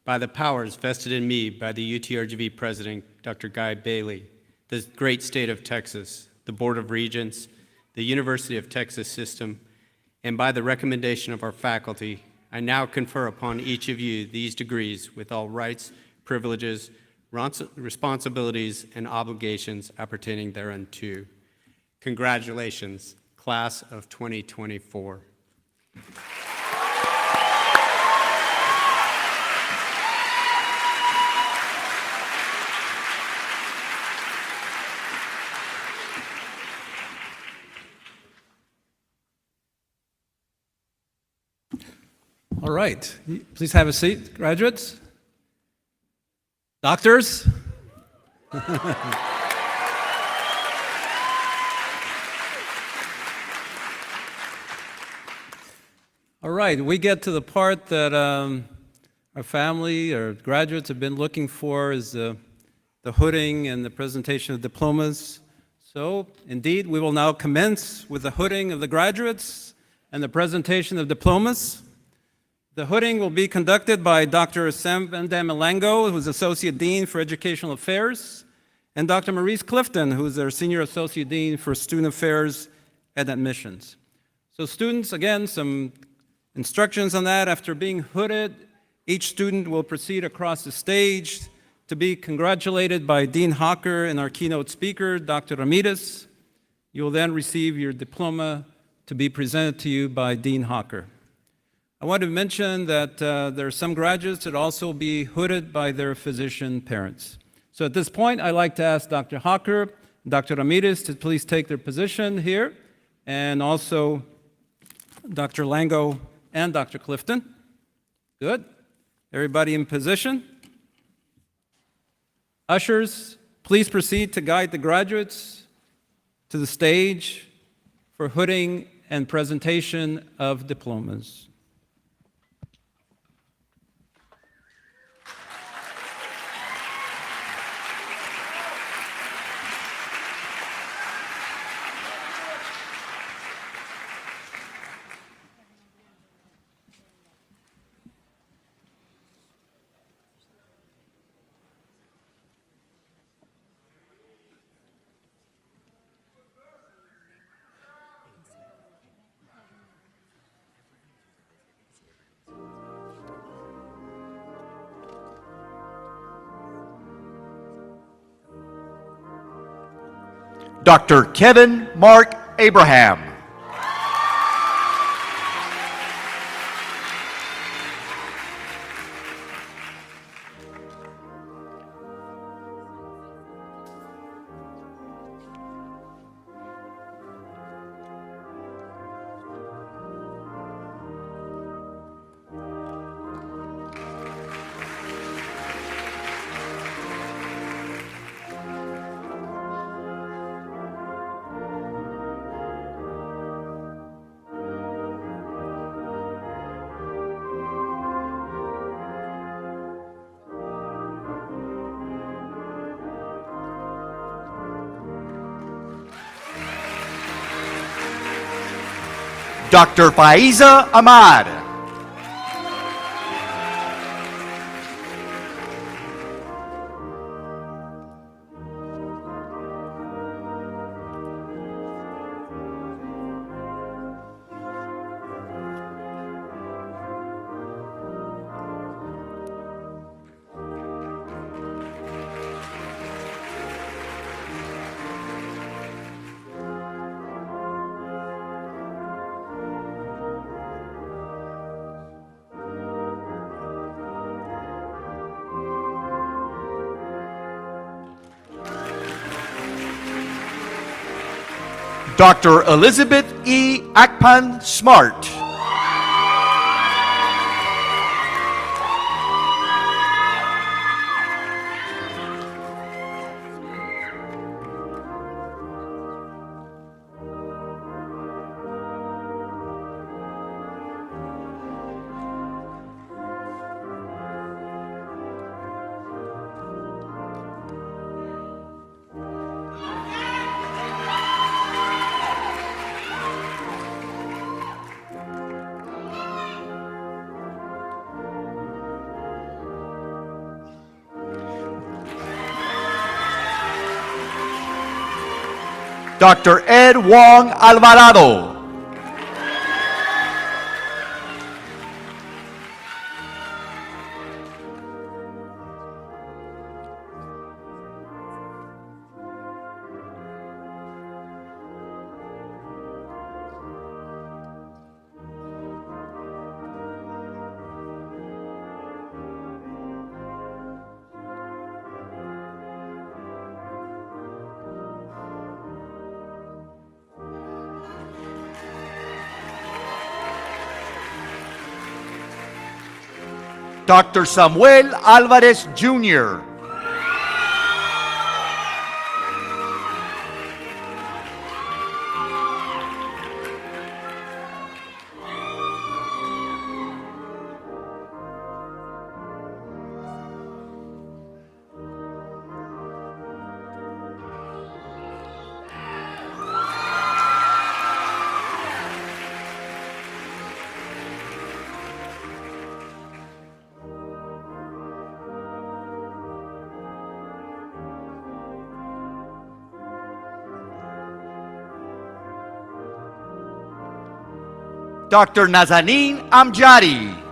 by the powers vested in me by the UTRGV President, Dr. Guy Bailey, the great state of Texas, the Board of Regents, the University of Texas System, and by the recommendation of our faculty, I now confer upon each of you these degrees with all rights, privileges, responsibilities, and obligations appertaining thereunto. Congratulations, class of 2024. All right, please have a seat, graduates. Doctors. All right, we get to the part that our family or graduates have been looking for, is the hooding and the presentation of diplomas. So, indeed, we will now commence with the hooding of the graduates and the presentation of diplomas. The hooding will be conducted by Dr. Sam Van Dam-Elango, who's Associate Dean for Educational Affairs, and Dr. Maurice Clifton, who's our Senior Associate Dean for Student Affairs and Admissions. So students, again, some instructions on that. After being hooded, each student will proceed across the stage to be congratulated by Dean Hawker and our keynote speaker, Dr. Ramirez. You will then receive your diploma to be presented to you by Dean Hawker. I want to mention that there are some graduates that also be hooded by their physician parents. So at this point, I'd like to ask Dr. Hawker and Dr. Ramirez to please take their position here, and also Dr. Lango and Dr. Clifton. Good. Everybody in position? Ushers, please proceed to guide the graduates to the stage for hooding and presentation of diplomas. Dr. Kevin Mark Abraham. Dr. Faiza Ahmad. Dr. Elizabeth E. Akpan Smart. Dr. Ed Wong Alvarado. Dr. Samuel Alvarez Jr. Dr. Nazanin Amjadi.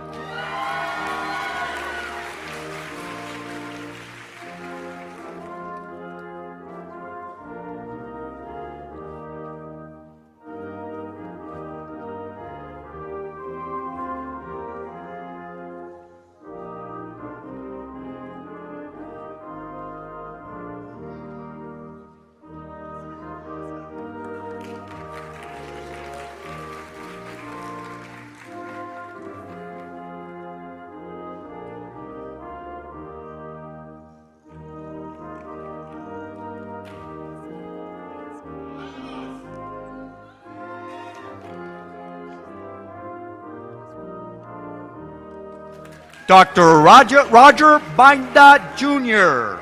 Dr. Roger Banda Jr.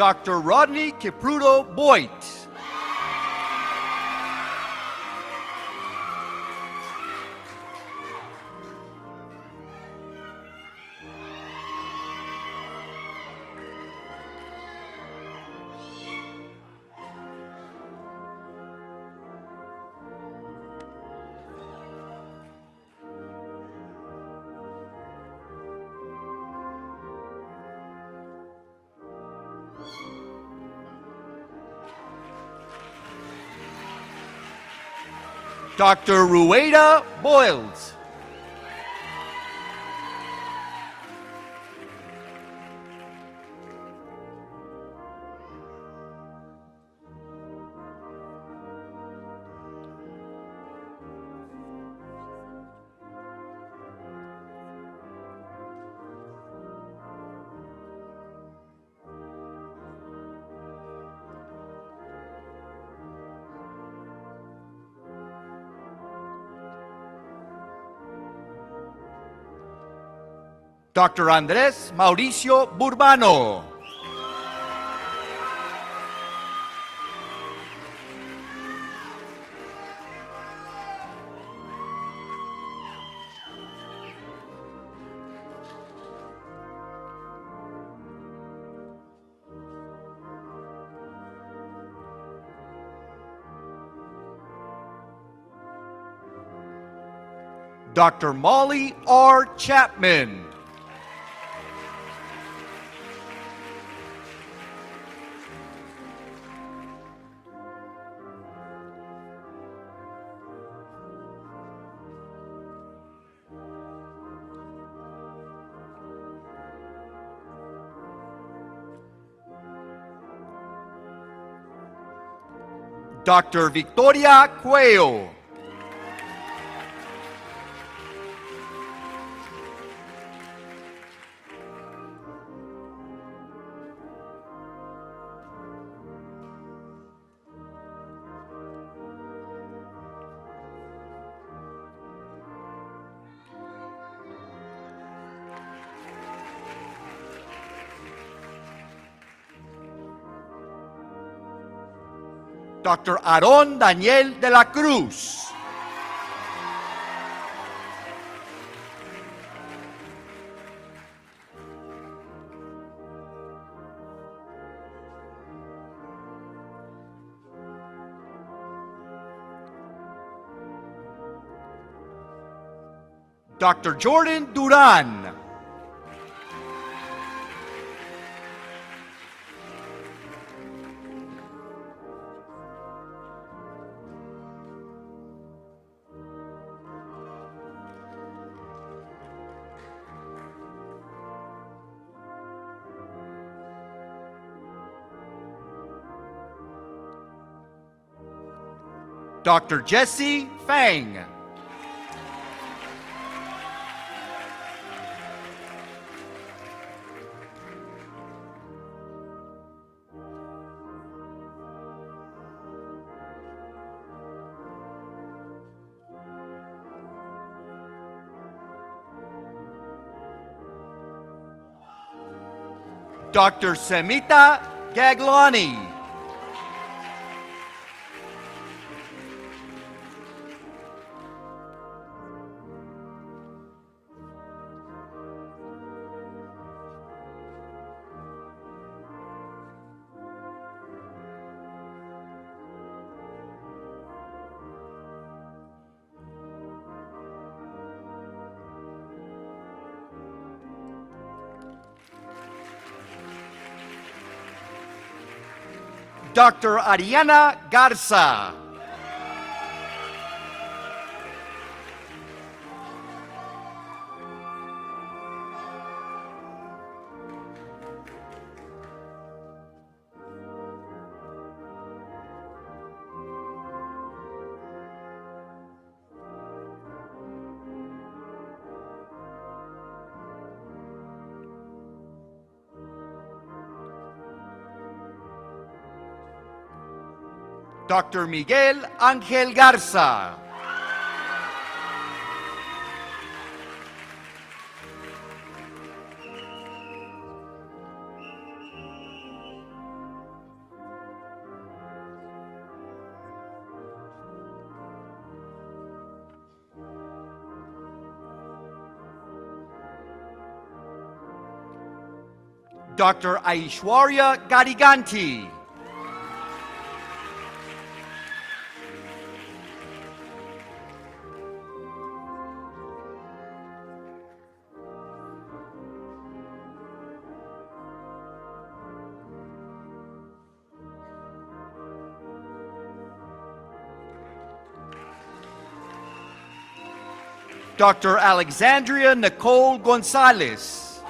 Dr. Rodney Kipruto Boyd. Dr. Rueda Boyles. Dr. Andrés Mauricio Burbano. Dr. Molly R. Chapman. Dr. Victoria Cuello. Dr. Aaron Daniel de la Cruz. Dr. Jordan Duran. Dr. Jesse Fang. Dr. Semita Gaglani. Dr. Ariana Garza. Dr. Miguel Angel Garza. Dr. Aishwarya Gadiganti. Dr. Alexandria Nicole Gonzalez.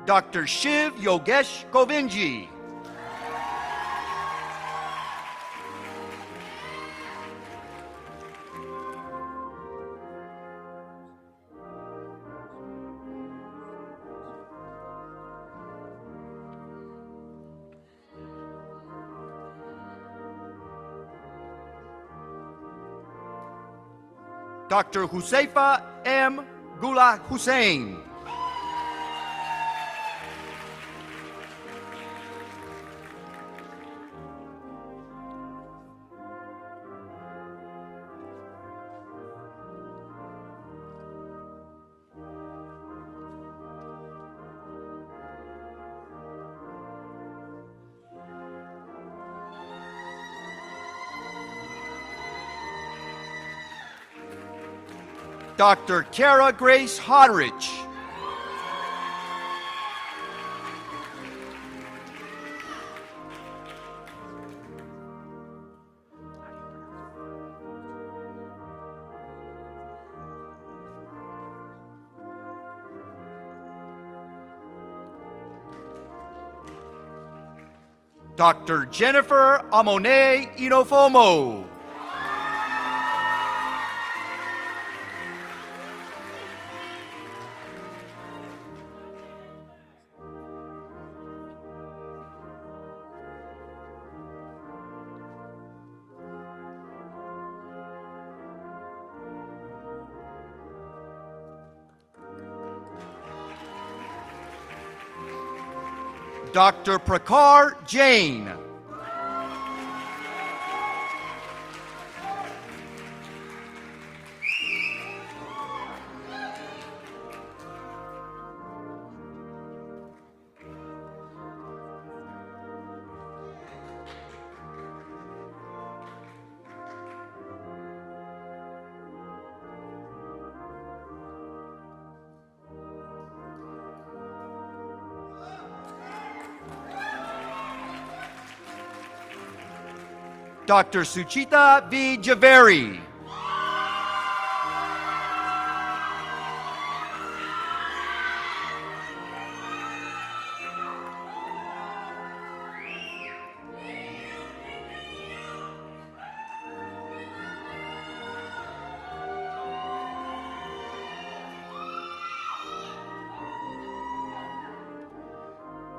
Dr. Shiv Yogesh Govinji. Dr. Husaifa M. Gula Hussein. Dr. Kara Grace Hodrich. Dr. Jennifer Amone Inofomo. Dr. Prakar Jain. Dr. Suchita V. Javeri.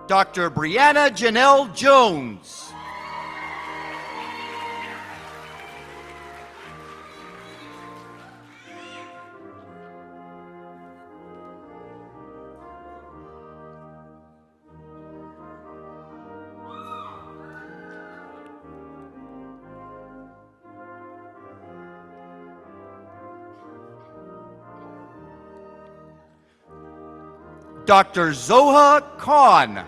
Dr. Brianna Janelle Jones. Dr. Zoha Khan.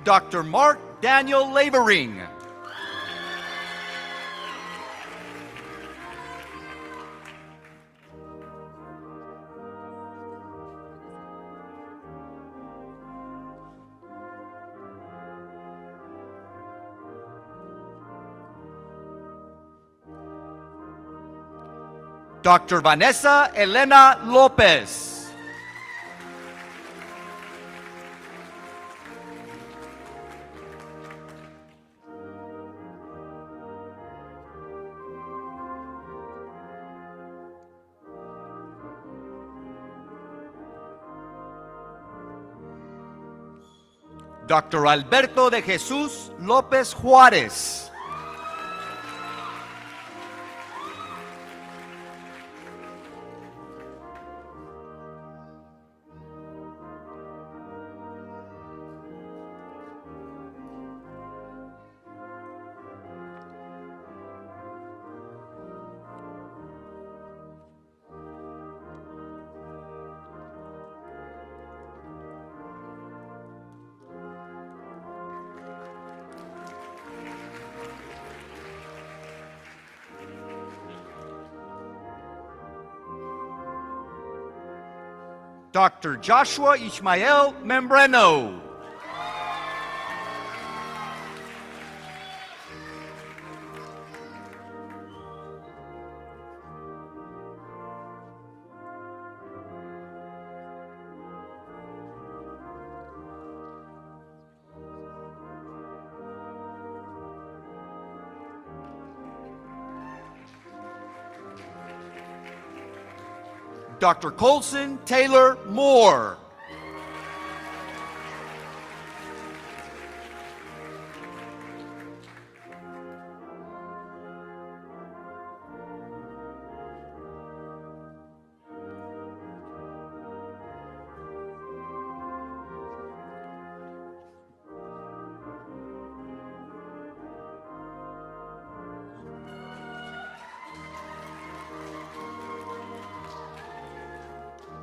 Dr. Mark Daniel Lavering. Dr. Vanessa Elena Lopez. Dr. Alberto de Jesús López Juárez. Dr. Joshua Ishmael Membreno. Dr. Colson Taylor Moore.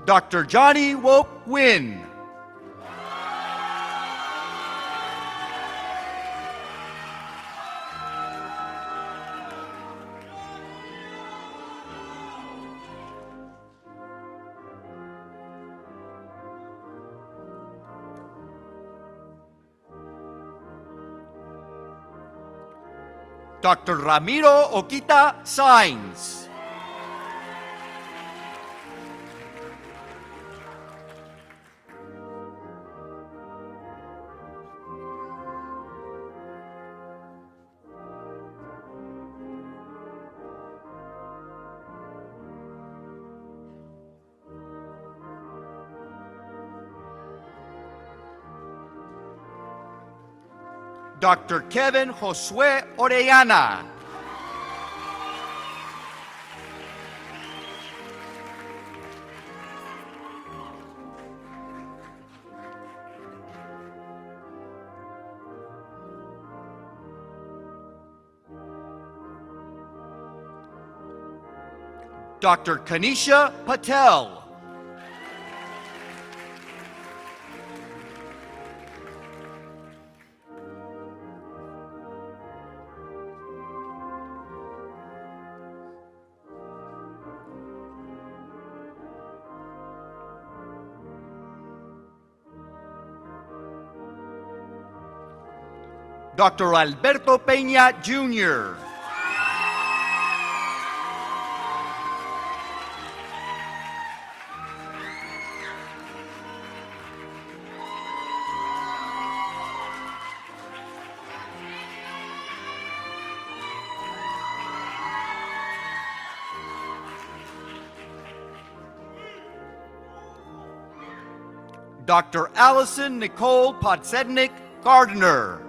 Dr. Johnny Wope Wynn. Dr. Ramiro Okita Sainz. Dr. Kevin Josue Orellana. Dr. Kanisha Patel. Dr. Alberto Peña Jr. Dr. Allison Nicole Podsednik Gardner.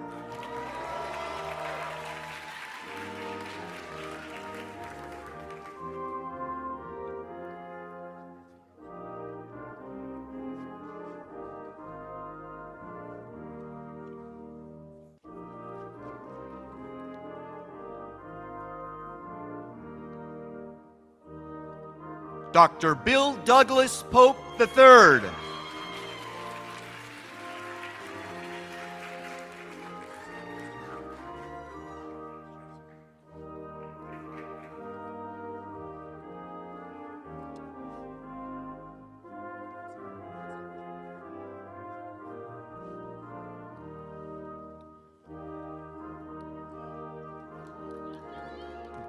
Dr. Bill Douglas Pope III.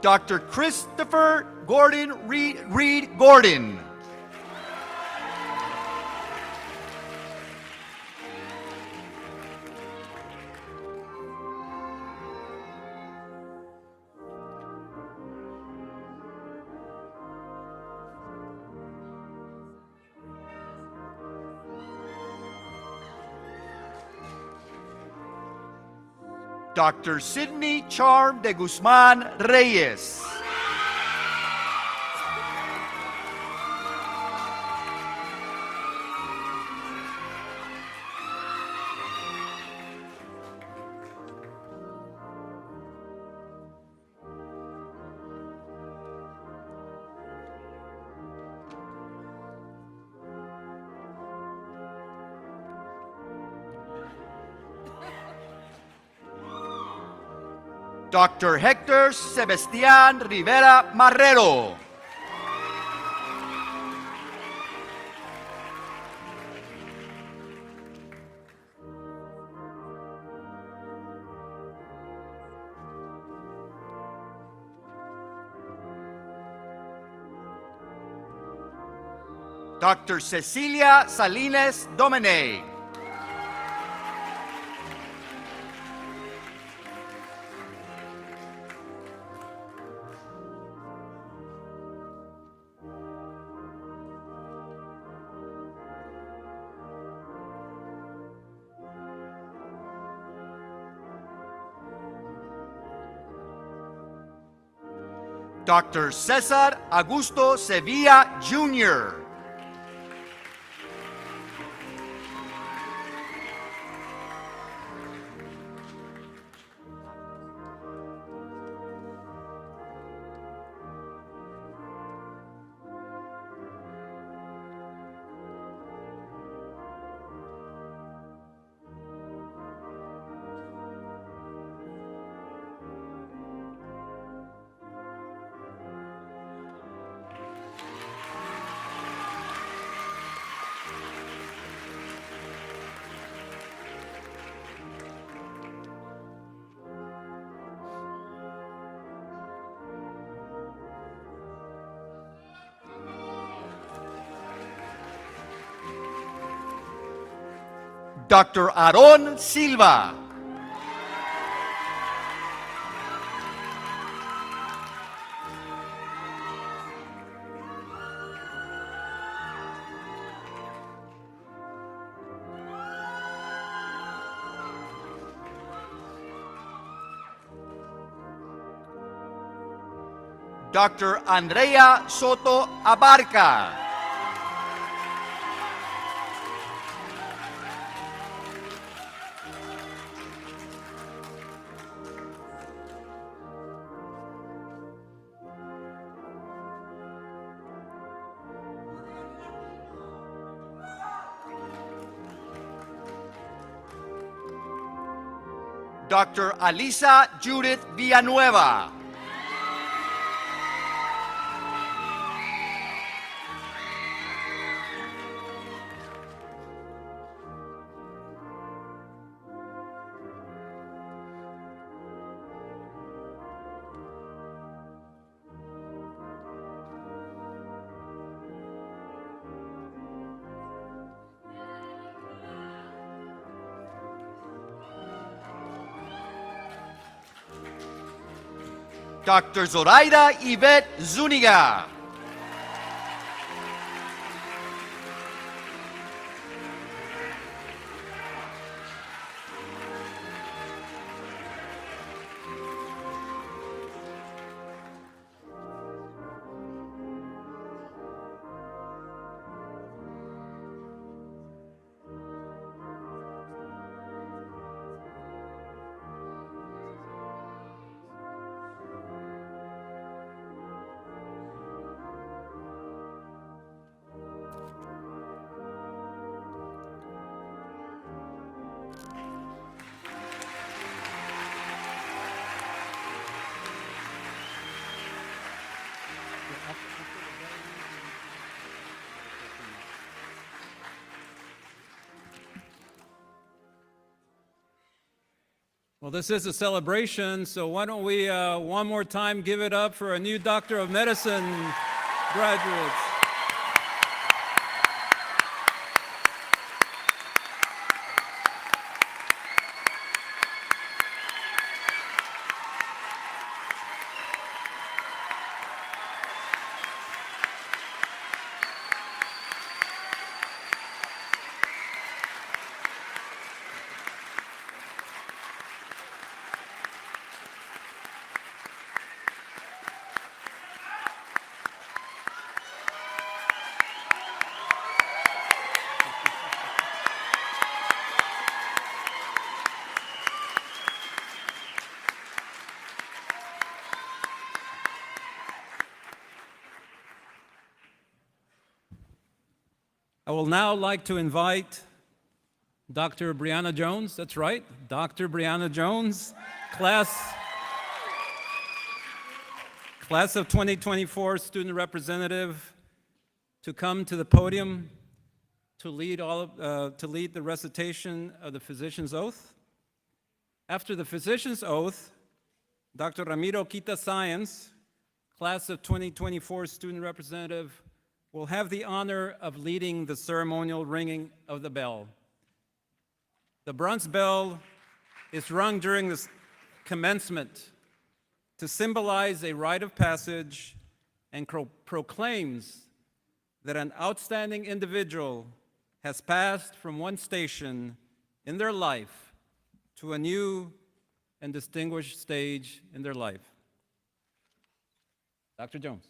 Dr. Christopher Gordon Reed Gordon. Dr. Sidney Charm de Guzman Reyes. Dr. Hector Sebastián Rivera Marrero. Dr. Cecilia Salinas Domene. Dr. Cesar Augusto Sevilla Jr. Dr. Aaron Silva. Dr. Andrea Soto Abarca. Dr. Alisa Judith Villanueva. Dr. Zoraida Yvette Zuniga. Well, this is a celebration, so why don't we one more time give it up for a new Doctor of Medicine graduates. I will now like to invite Dr. Brianna Jones, that's right, Dr. Brianna Jones, class of 2024 student representative, to come to the podium to lead the recitation of the physician's oath. After the physician's oath, Dr. Ramiro Quita Sáenz, class of 2024 student representative, will have the honor of leading the ceremonial ringing of the bell. The bronze bell is rung during the commencement to symbolize a rite of passage and proclaims that an outstanding individual has passed from one station in their life to a new and distinguished stage in their life. Dr. Jones.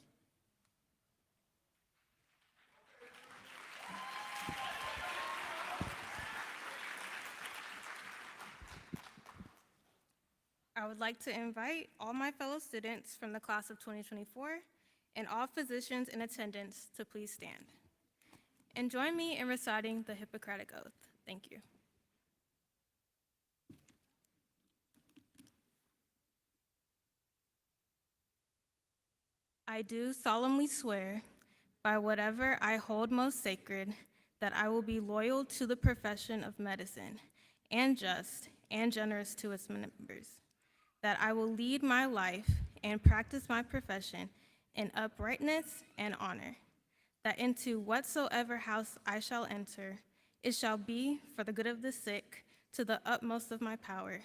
I would like to invite all my fellow students from the class of 2024 and all physicians in attendance to please stand and join me in reciting the Hippocratic Oath. Thank you. I do solemnly swear, by whatever I hold most sacred, that I will be loyal to the profession of medicine and just and generous to its members, that I will lead my life and practice my profession in uprightness and honor, that into whatsoever house I shall enter, it shall be for the good of the sick to the utmost of my power,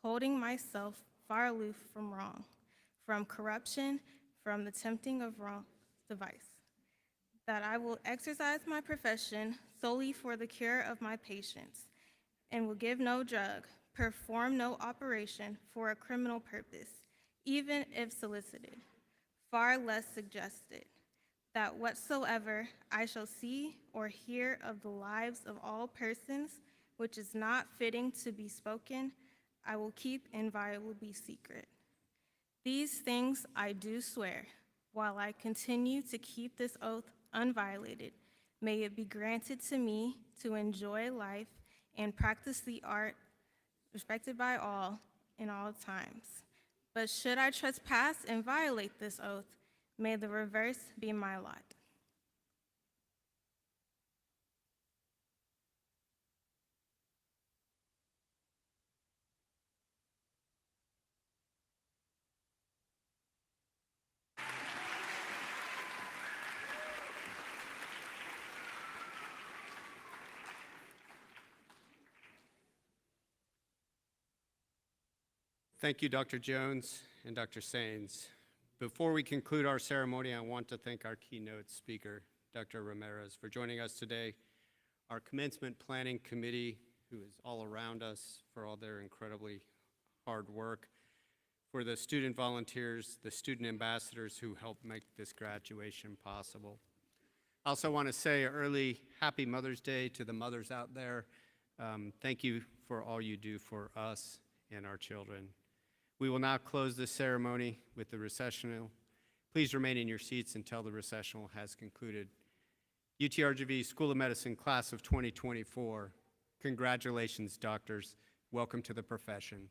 holding myself far aloof from wrong, from corruption, from the tempting of wrong device, that I will exercise my profession solely for the cure of my patients, and will give no drug, perform no operation for a criminal purpose, even if solicited, far less suggested, that whatsoever I shall see or hear of the lives of all persons which is not fitting to be spoken, I will keep inviolably secret. These things I do swear, while I continue to keep this oath unviolated. May it be granted to me to enjoy life and practice the art respected by all in all times. But should I trespass and violate this oath, may the reverse be my lot. Thank you, Dr. Jones and Dr. Sáenz. Before we conclude our ceremony, I want to thank our keynote speaker, Dr. Ramirez, for joining us today, our commencement planning committee, who is all around us, for all their incredibly hard work, for the student volunteers, the student ambassadors who helped make this graduation possible. I also want to say early happy Mother's Day to the mothers out there. Thank you for all you do for us and our children. We will now close this ceremony with the recessional. Please remain in your seats until the recessional has concluded. UTRGV School of Medicine Class of 2024, congratulations, doctors. Welcome to the profession.